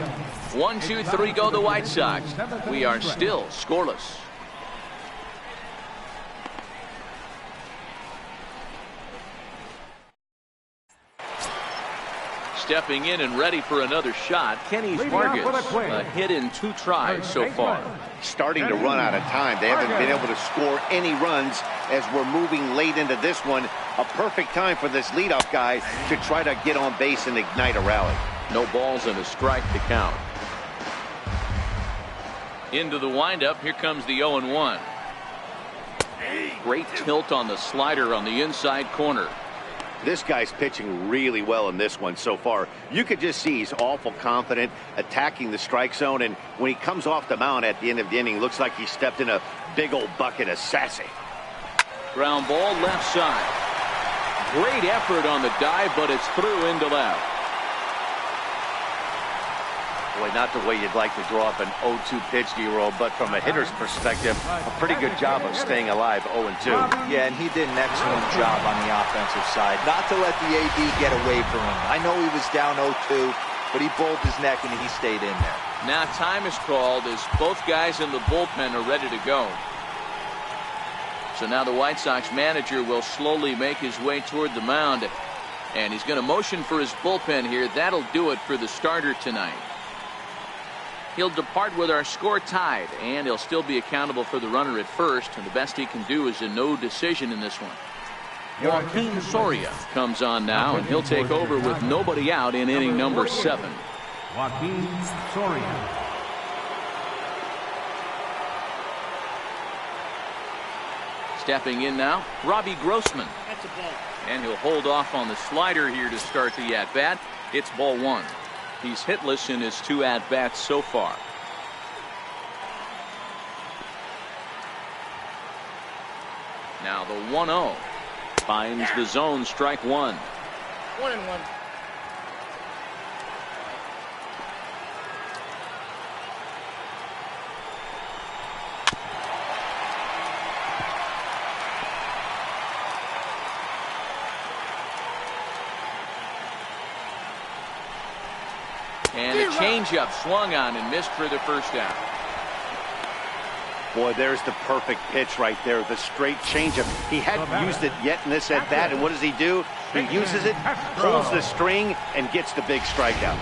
Speaker 1: 1, 2, 3 go the White Sox. We are still scoreless. Stepping in and ready for another shot, Kenny Vargas. A hit in 2 tries so far.
Speaker 2: Starting to run out of time. They haven't been able to score any runs as we're moving late into this one. A perfect time for this leadoff guy to try to get on base and ignite a rally.
Speaker 1: No balls and a strike to count. Into the windup. Here comes the 0-1. Great tilt on the slider on the inside corner.
Speaker 2: This guy's pitching really well in this one so far. You could just see he's awful confident attacking the strike zone, and when he comes off the mound at the end of the inning, looks like he stepped in a big old bucket of sassy.
Speaker 1: Ground ball left side. Great effort on the dive, but it's through into left.
Speaker 2: Boy, not the way you'd like to draw up an 0-2 pitch, D-roll, but from a hitter's perspective, a pretty good job of staying alive 0-2.
Speaker 4: Yeah, and he did an excellent job on the offensive side. Not to let the AD get away from him. I know he was down 0-2, but he bowled his neck and he stayed in there.
Speaker 1: Now time is called as both guys in the bullpen are ready to go. So now the White Sox manager will slowly make his way toward the mound, and he's going to motion for his bullpen here. That'll do it for the starter tonight. He'll depart with our score tied, and he'll still be accountable for the runner at first, and the best he can do is a no decision in this one. Joaquin Soria comes on now, and he'll take over with nobody out in inning number 7.
Speaker 3: Joaquin Soria.
Speaker 1: Stepping in now, Robbie Grossman. And he'll hold off on the slider here to start the at-bat. It's ball 1. He's hitless in his 2 at-bats so far. Now the 1-0 finds the zone, strike 1.
Speaker 5: 1-1.
Speaker 1: And a changeup swung on and missed for the first out.
Speaker 2: Boy, there's the perfect pitch right there. The straight changeup. He hadn't used it yet in this at bat, and what does he do? He uses it, pulls the string, and gets the big strikeout.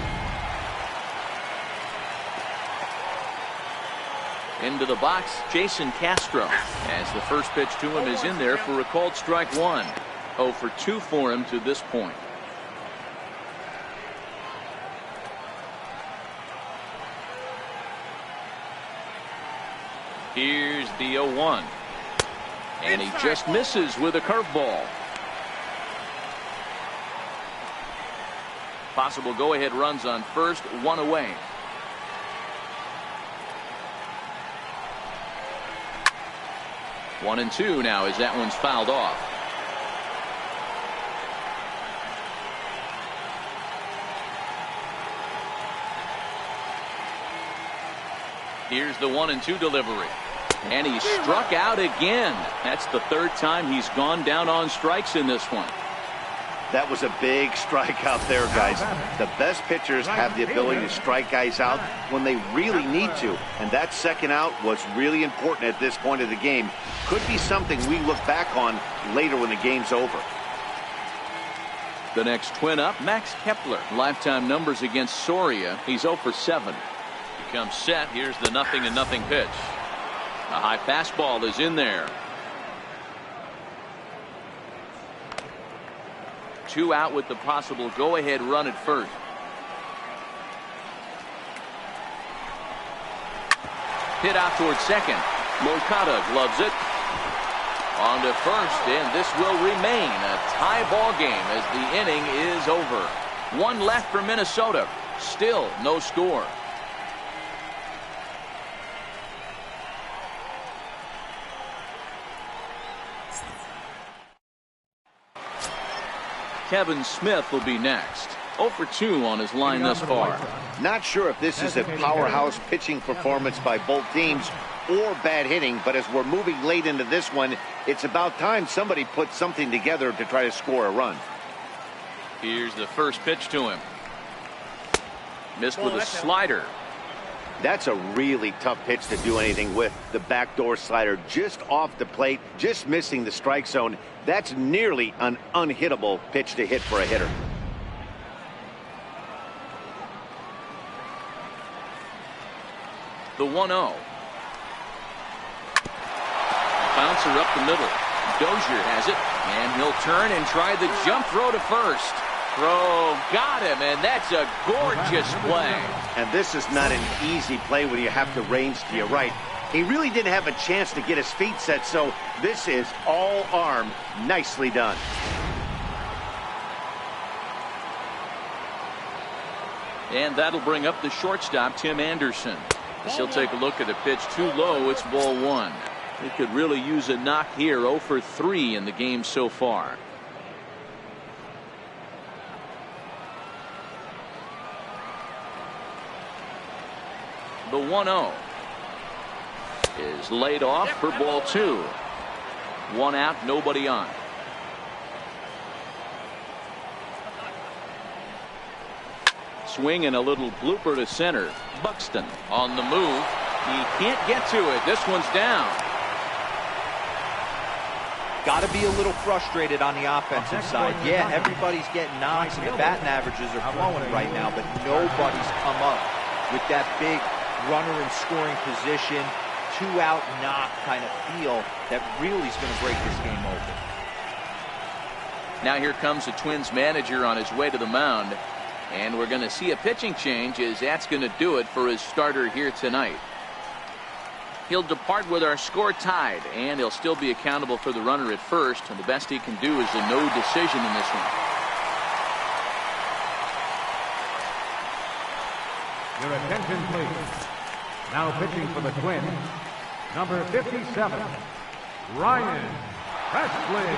Speaker 1: Into the box, Jason Castro, as the first pitch to him is in there for a called strike 1. 0 for 2 for him to this point. Here's the 0-1. And he just misses with a curveball. Possible go-ahead runs on first, 1 away. One and 2 now as that one's fouled off. Here's the 1-2 delivery. And he struck out again. That's the 3rd time he's gone down on strikes in this one.
Speaker 2: That was a big strikeout there, guys. The best pitchers have the ability to strike guys out when they really need to. And that second out was really important at this point of the game. Could be something we look back on later when the game's over.
Speaker 1: The next twin up, Max Kepler. Lifetime numbers against Soria. He's 0 for 7. He comes set. Here's the 0-0 pitch. A high fastball is in there. 2 out with the possible go-ahead run at first. Hit out towards second. Moncada gloves it. On to first, and this will remain a tie ball game as the inning is over. 1 left for Minnesota. Still no score. Kevin Smith will be next. 0 for 2 on his line thus far.
Speaker 2: Not sure if this is a powerhouse pitching performance by both teams or bad hitting, but as we're moving late into this one, it's about time somebody put something together to try to score a run.
Speaker 1: Here's the first pitch to him. Missed with a slider.
Speaker 2: That's a really tough pitch to do anything with. The backdoor slider just off the plate, just missing the strike zone. That's nearly an unhittable pitch to hit for a hitter.
Speaker 1: The 1-0. Bouncer up the middle. Dozier has it, and he'll turn and try the jump throw to first. Throw got him, and that's a gorgeous play.
Speaker 2: And this is not an easy play when you have to range to your right. He really didn't have a chance to get his feet set, so this is all arm. Nicely done.
Speaker 1: And that'll bring up the shortstop, Tim Anderson. He'll take a look at a pitch too low. It's ball 1. He could really use a knock here. 0 for 3 in the game so far. The 1-0 is laid off for ball 2. 1 out, nobody on. Swing and a little blooper to center. Buxton on the move. He can't get to it. This one's down.
Speaker 4: Got to be a little frustrated on the offensive side. Yeah, everybody's getting knocks and the batting averages are flowing right now, but nobody's come up with that big runner in scoring position, 2-out knock kind of feel that really is going to break this game open.
Speaker 1: Now here comes the Twins manager on his way to the mound, and we're going to see a pitching change as that's going to do it for his starter here tonight. He'll depart with our score tied, and he'll still be accountable for the runner at first, and the best he can do is a no decision in this one.
Speaker 3: Your attention, please. Now pitching for the Twins, number 57, Ryan Presley.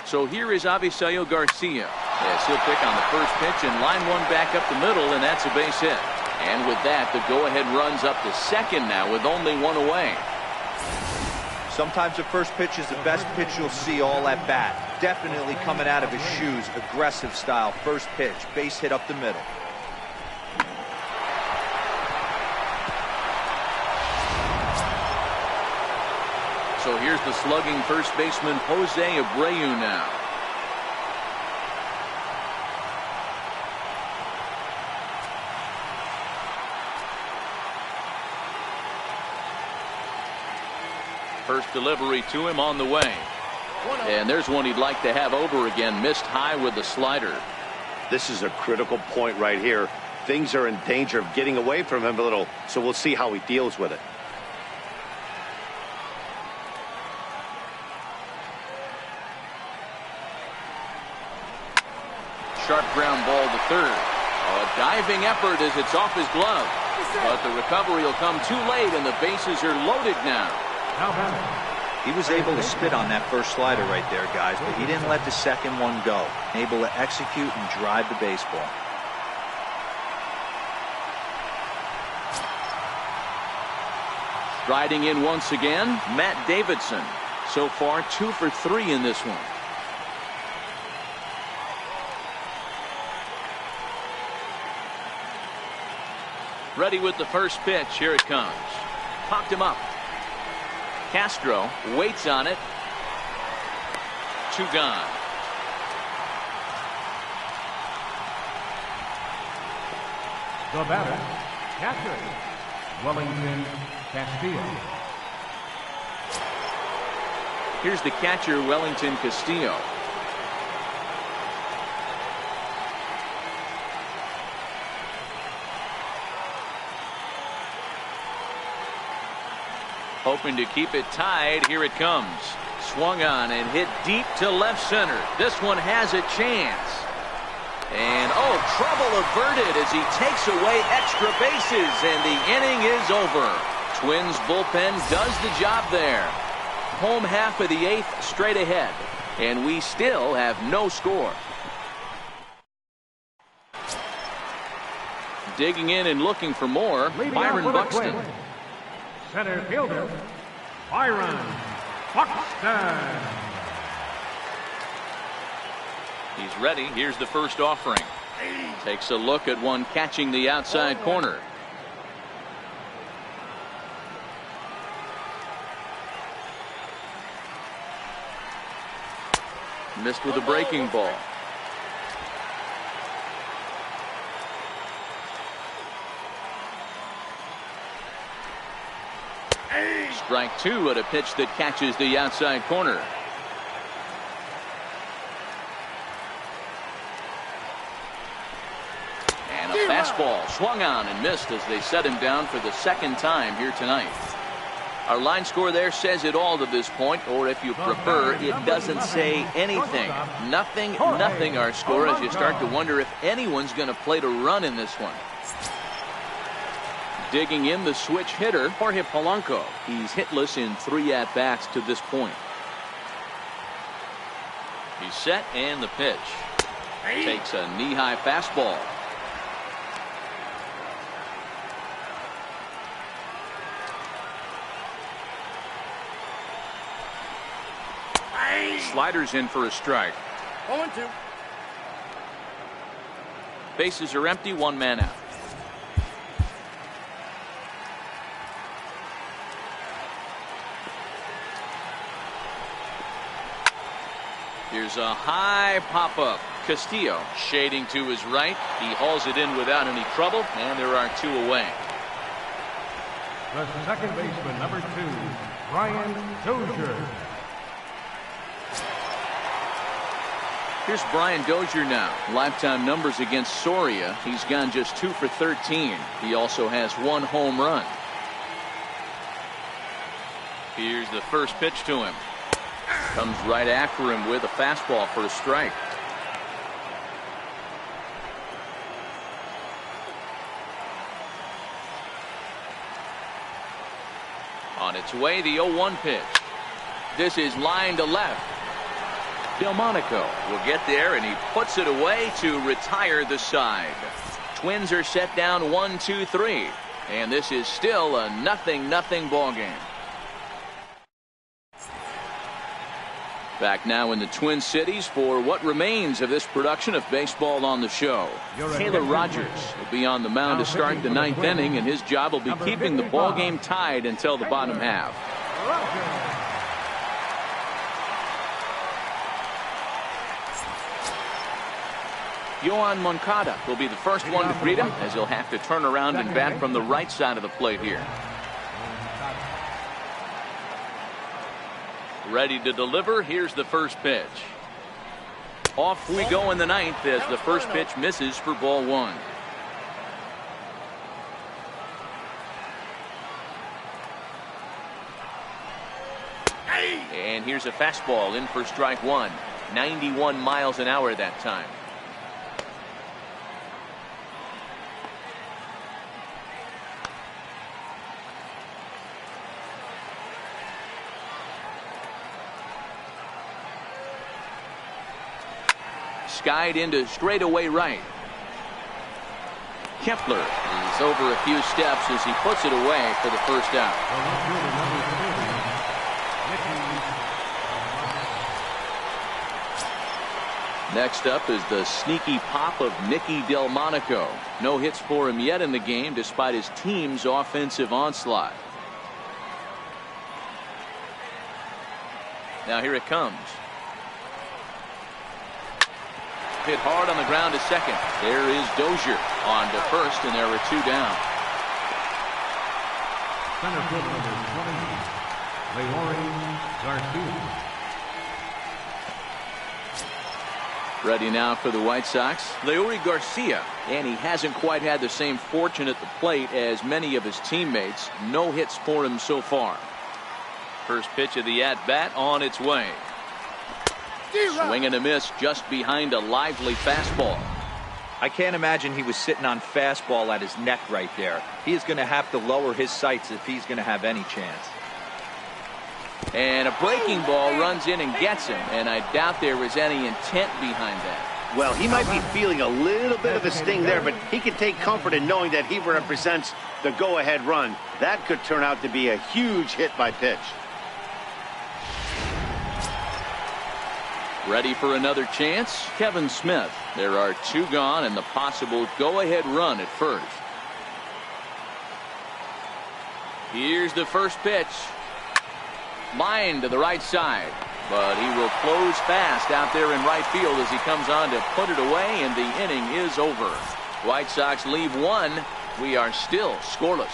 Speaker 1: So here is Avisaíl Garcia as he'll pick on the first pitch and line one back up the middle, and that's a base hit. And with that, the go-ahead runs up to second now with only 1 away.
Speaker 4: Sometimes the first pitch is the best pitch you'll see all at bat. Definitely coming out of his shoes, aggressive style. First pitch, base hit up the middle.
Speaker 1: So here's the slugging first baseman Jose Abreu now. First delivery to him on the way. And there's one he'd like to have over again. Missed high with the slider.
Speaker 2: This is a critical point right here. Things are in danger of getting away from him a little, so we'll see how he deals with it.
Speaker 1: Sharp ground ball to third. A diving effort as it's off his glove. But the recovery will come too late, and the bases are loaded now.
Speaker 4: He was able to spit on that first slider right there, guys, but he didn't let the second one go. Able to execute and drive the baseball.
Speaker 1: Striding in once again, Matt Davidson. So far, 2 for 3 in this one. Ready with the first pitch. Here it comes. Popped him up. Castro waits on it. 2 gone.
Speaker 3: The batter, catcher, Wellington Castillo.
Speaker 1: Here's the catcher, Wellington Castillo. Hoping to keep it tied. Here it comes. Swung on and hit deep to left center. This one has a chance. And oh, trouble averted as he takes away extra bases, and the inning is over. Twins bullpen does the job there. Home half of the 8th straight ahead, and we still have no score. Digging in and looking for more, Byron Buxton.
Speaker 3: Center fielder, Byron Buxton.
Speaker 1: He's ready. Here's the first offering. Takes a look at one catching the outside corner. Missed with a breaking ball. Strike 2 at a pitch that catches the outside corner. And a fastball swung on and missed as they set him down for the second time here tonight. Our line score there says it all to this point, or if you prefer, it doesn't say anything. Nothing, our score, as you start to wonder if anyone's going to play to run in this one. Digging in, the switch hitter, Jorge Polanco. He's hitless in 3 at-bats to this point. He's set, and the pitch. Takes a knee-high fastball. Sliders in for a strike.
Speaker 5: 0-2.
Speaker 1: Bases are empty, 1 man out. Here's a high pop-up. Castillo shading to his right. He hauls it in without any trouble, and there are 2 away.
Speaker 3: The second baseman, number 2, Brian Dozier.
Speaker 1: Here's Brian Dozier now. Lifetime numbers against Soria. He's gone just 2 for 13. He also has 1 home run. Here's the first pitch to him. Comes right after him with a fastball for a strike. On its way, the 0-1 pitch. This is line to left. Delmonico will get there, and he puts it away to retire the side. Twins are set down 1-2-3, and this is still a 0-0 ball game. Back now in the Twin Cities for what remains of this production of Baseball on the Show. Taylor Rogers will be on the mound to start the 9th inning, and his job will be keeping the ball game tied until the bottom half. Yohan Moncada will be the first one to greet him, as he'll have to turn around and bat from the right side of the plate here. Ready to deliver. Here's the first pitch. Off we go in the 9th as the first pitch misses for ball 1. And here's a fastball in for strike 1. 91 miles an hour that time. Skied into straightaway right. Kepler is over a few steps as he puts it away for the first out. Next up is the sneaky pop of Nicky Delmonico. No hits for him yet in the game despite his team's offensive onslaught. Now here it comes. Hit hard on the ground to second. There is Dozier on to first, and there are 2 down.
Speaker 3: Center fielder, Leori Garcia.
Speaker 1: Ready now for the White Sox, Leori Garcia, and he hasn't quite had the same fortune at the plate as many of his teammates. No hits for him so far. First pitch of the at-bat on its way. Swing and a miss just behind a lively fastball.
Speaker 4: I can't imagine he was sitting on fastball at his neck right there. He is going to have to lower his sights if he's going to have any chance.
Speaker 1: And a breaking ball runs in and gets him, and I doubt there was any intent behind that.
Speaker 2: Well, he might be feeling a little bit of a sting there, but he can take comfort in knowing that he represents the go-ahead run. That could turn out to be a huge hit by pitch.
Speaker 1: Ready for another chance? Kevin Smith. There are 2 gone and the possible go-ahead run at first. Here's the first pitch. Line to the right side. But he will close fast out there in right field as he comes on to put it away, and the inning is over. White Sox leave 1. We are still scoreless.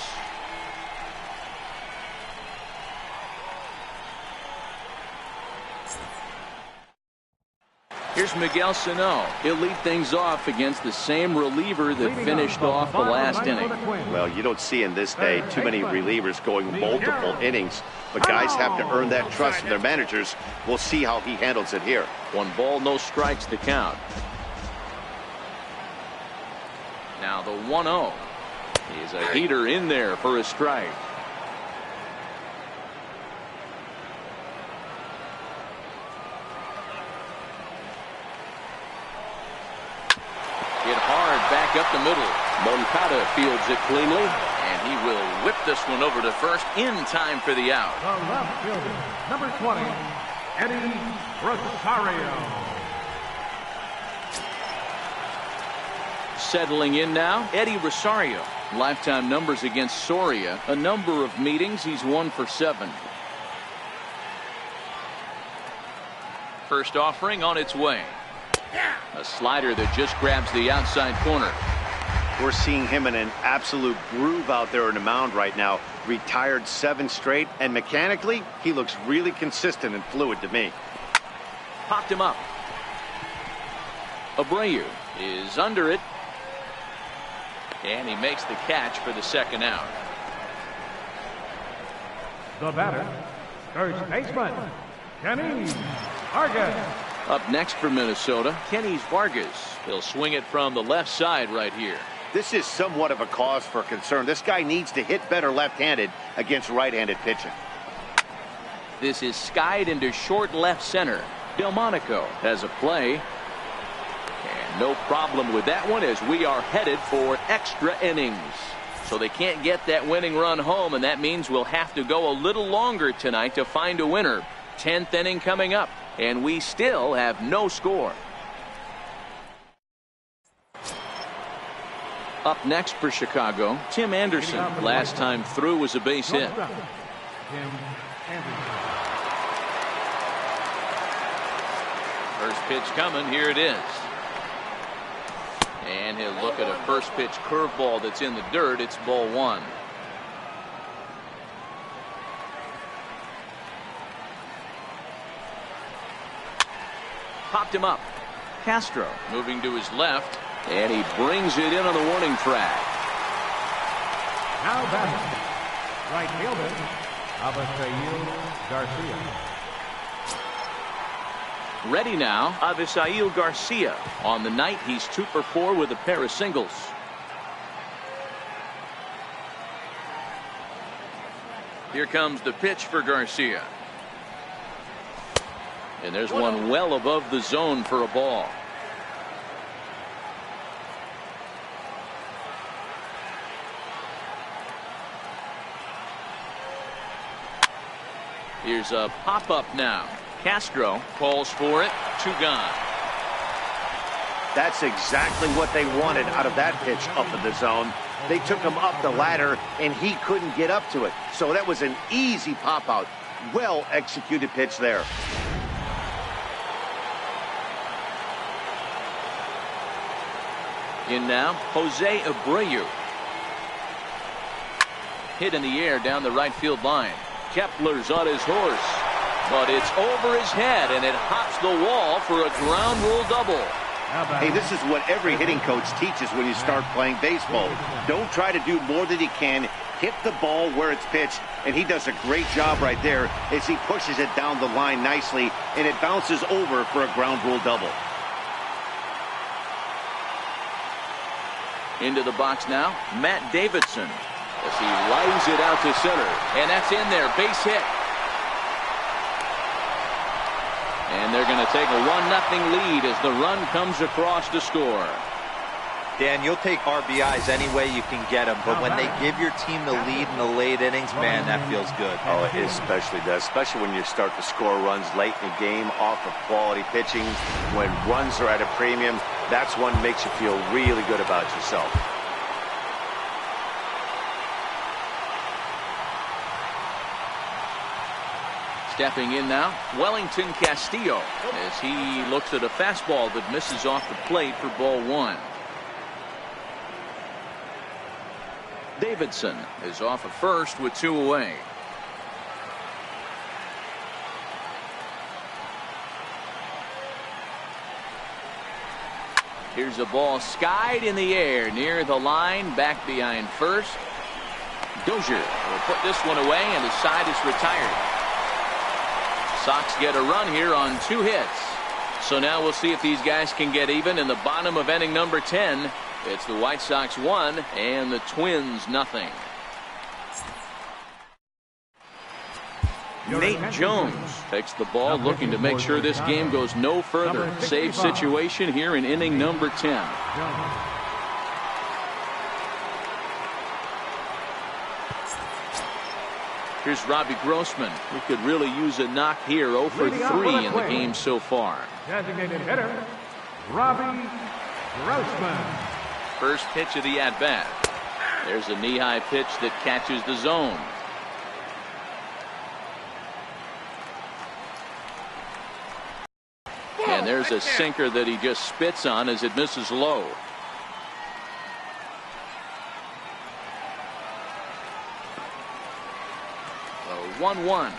Speaker 1: Here's Miguel Sano. He'll lead things off against the same reliever that finished off the last inning.
Speaker 2: Well, you don't see in this day too many relievers going multiple innings, but guys have to earn that trust from their managers. We'll see how he handles it here.
Speaker 1: 1 ball, no strikes to count. Now the 1-0. He's a heater in there for a strike. Hit hard back up the middle. Moncada fields it cleanly, and he will whip this one over to first in time for the out.
Speaker 3: The left fielder, number 20, Eddie Rosario.
Speaker 1: Settling in now, Eddie Rosario. Lifetime numbers against Soria. A number of meetings. He's 1 for 7. First offering on its way. A slider that just grabs the outside corner.
Speaker 2: We're seeing him in an absolute groove out there in the mound right now. Retired 7 straight, and mechanically, he looks really consistent and fluid to me.
Speaker 1: Popped him up. Abreu is under it. And he makes the catch for the second out.
Speaker 3: The batter, first baseman, Kenny Vargas.
Speaker 1: Up next for Minnesota, Kenny Vargas. He'll swing it from the left side right here.
Speaker 2: This is somewhat of a cause for concern. This guy needs to hit better left-handed against right-handed pitching.
Speaker 1: This is skied into short left center. Delmonico has a play. And no problem with that one as we are headed for extra innings. So they can't get that winning run home, and that means we'll have to go a little longer tonight to find a winner. 10th inning coming up, and we still have no score. Up next for Chicago, Tim Anderson. Last time through was a base hit. First pitch coming. Here it is. And he'll look at a first pitch curveball that's in the dirt. It's ball 1. Popped him up. Castro moving to his left. And he brings it in on the warning track.
Speaker 3: Now batting, right fielder, Avisail Garcia.
Speaker 1: Ready now, Avisail Garcia. On the night, he's 2 for 4 with a pair of singles. Here comes the pitch for Garcia. And there's one well above the zone for a ball. Here's a pop-up now. Castro calls for it. 2 gone.
Speaker 2: That's exactly what they wanted out of that pitch up in the zone. They took him up the ladder, and he couldn't get up to it. So that was an easy pop-out. Well-executed pitch there.
Speaker 1: In now, Jose Abreu. Hit in the air down the right field line. Kepler's on his horse, but it's over his head, and it hops the wall for a ground rule double.
Speaker 2: Hey, this is what every hitting coach teaches when you start playing baseball. Don't try to do more than you can. hit the ball where it's pitched, and he does a great job right there as he pushes it down the line nicely, and it bounces over for a ground rule double.
Speaker 1: Into the box now, Matt Davidson, as he lines it out to center, and that's in there, base hit. And they're going to take a 1-0 lead as the run comes across to score.
Speaker 4: Dan, you'll take RBIs any way you can get them, but when they give your team the lead in the late innings, man, that feels good.
Speaker 2: Oh, it especially does, especially when you start to score runs late in the game off of quality pitching. When runs are at a premium, that's one that makes you feel really good about yourself.
Speaker 1: Stepping in now, Wellington Castillo, as he looks at a fastball that misses off the plate for ball one. Davidson is off at first with 2 away. Here's a ball skied in the air near the line, back behind first. Dozier will put this one away, and the side is retired. Sox get a run here on 2 hits. So now we'll see if these guys can get even in the bottom of inning number 10. It's the White Sox 1 and the Twins 0. Nate Jones takes the ball, looking to make sure this game goes no further. Save situation here in inning number 10. Here's Robbie Grossman, who could really use a knock here. 0 for 3 in the game so far.
Speaker 3: Designated hitter, Robbie Grossman.
Speaker 1: First pitch of the at-bat. There's a knee-high pitch that catches the zone. And there's a sinker that he just spits on as it misses low. A 1-1.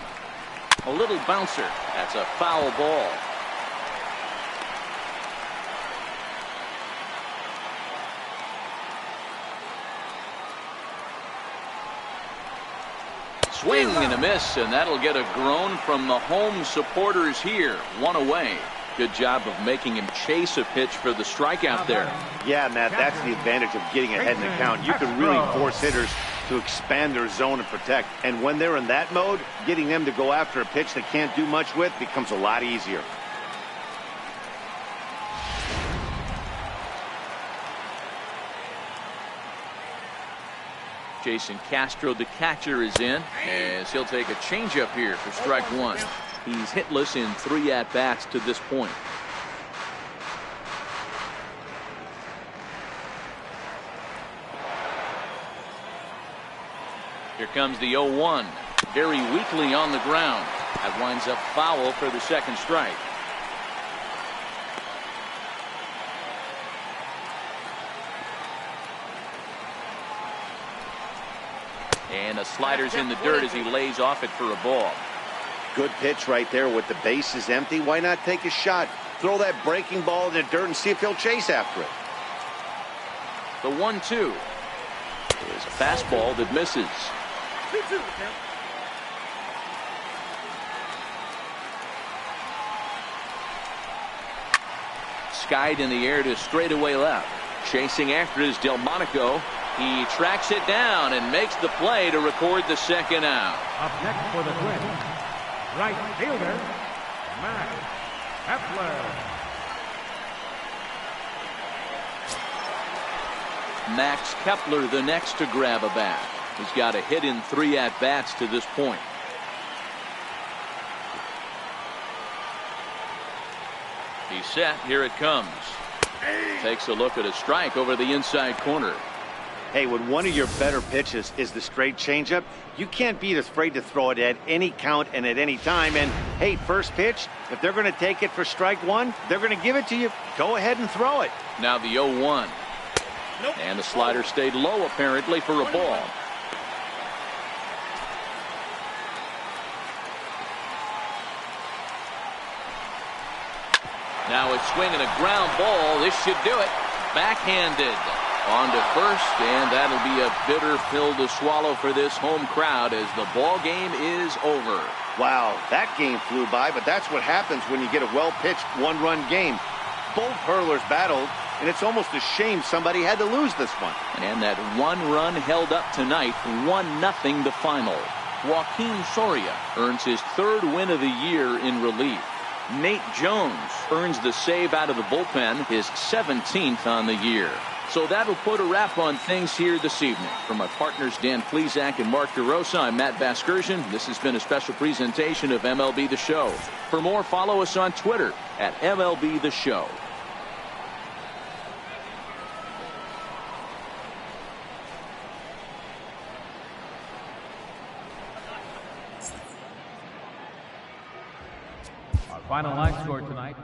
Speaker 1: A little bouncer. That's a foul ball. Swing and a miss, and that'll get a groan from the home supporters here. 1 away. Good job of making him chase a pitch for the strikeout there.
Speaker 2: Yeah, Matt, that's the advantage of getting ahead in the count. You can really force hitters to expand their zone and protect. And when they're in that mode, getting them to go after a pitch they can't do much with becomes a lot easier.
Speaker 1: Jason Castro, the catcher, is in, as he'll take a changeup here for strike 1. He's hitless in 3 at-bats to this point. Here comes the 0-1. Very weakly on the ground. That winds up foul for the second strike. And the slider's in the dirt as he lays off it for a ball.
Speaker 2: Good pitch right there with the bases empty. Why not take a shot? Throw that breaking ball in the dirt and see if he'll chase after it.
Speaker 1: The 1-2 is a fastball that misses. Skied in the air to straightaway left. Chasing after is Delmonico. He tracks it down and makes the play to record the second out.
Speaker 3: Up next for the Twins, right fielder, Max Kepler.
Speaker 1: Max Kepler, the next to grab a bat. He's got a hit in 3 at-bats to this point. He's set. Here it comes. Takes a look at a strike over the inside corner.
Speaker 2: Hey, when one of your better pitches is the straight changeup, you can't be afraid to throw it at any count and at any time. And, hey, first pitch, if they're going to take it for strike 1, they're going to give it to you. Go ahead and throw it.
Speaker 1: Now the 0-1. Nope. And the slider stayed low, apparently, for a ball. Now it's swinging a ground ball. This should do it. Backhanded. On to first, and that'll be a bitter pill to swallow for this home crowd as the ball game is over.
Speaker 2: Wow, that game flew by, but that's what happens when you get a well-pitched one-run game. Both hurlers battled, and it's almost a shame somebody had to lose this one.
Speaker 1: And that one run held up tonight, 1-0 the final. Joaquin Soria earns his 3rd win of the year in relief. Nate Jones earns the save out of the bullpen, his 17th on the year. So that'll put a wrap on things here this evening. For my partners Dan Plesac and Mark DeRosa, I'm Matt Vasgersian. This has been a special presentation of MLB The Show. For more, follow us on Twitter at MLB The Show.
Speaker 3: Our final line score tonight.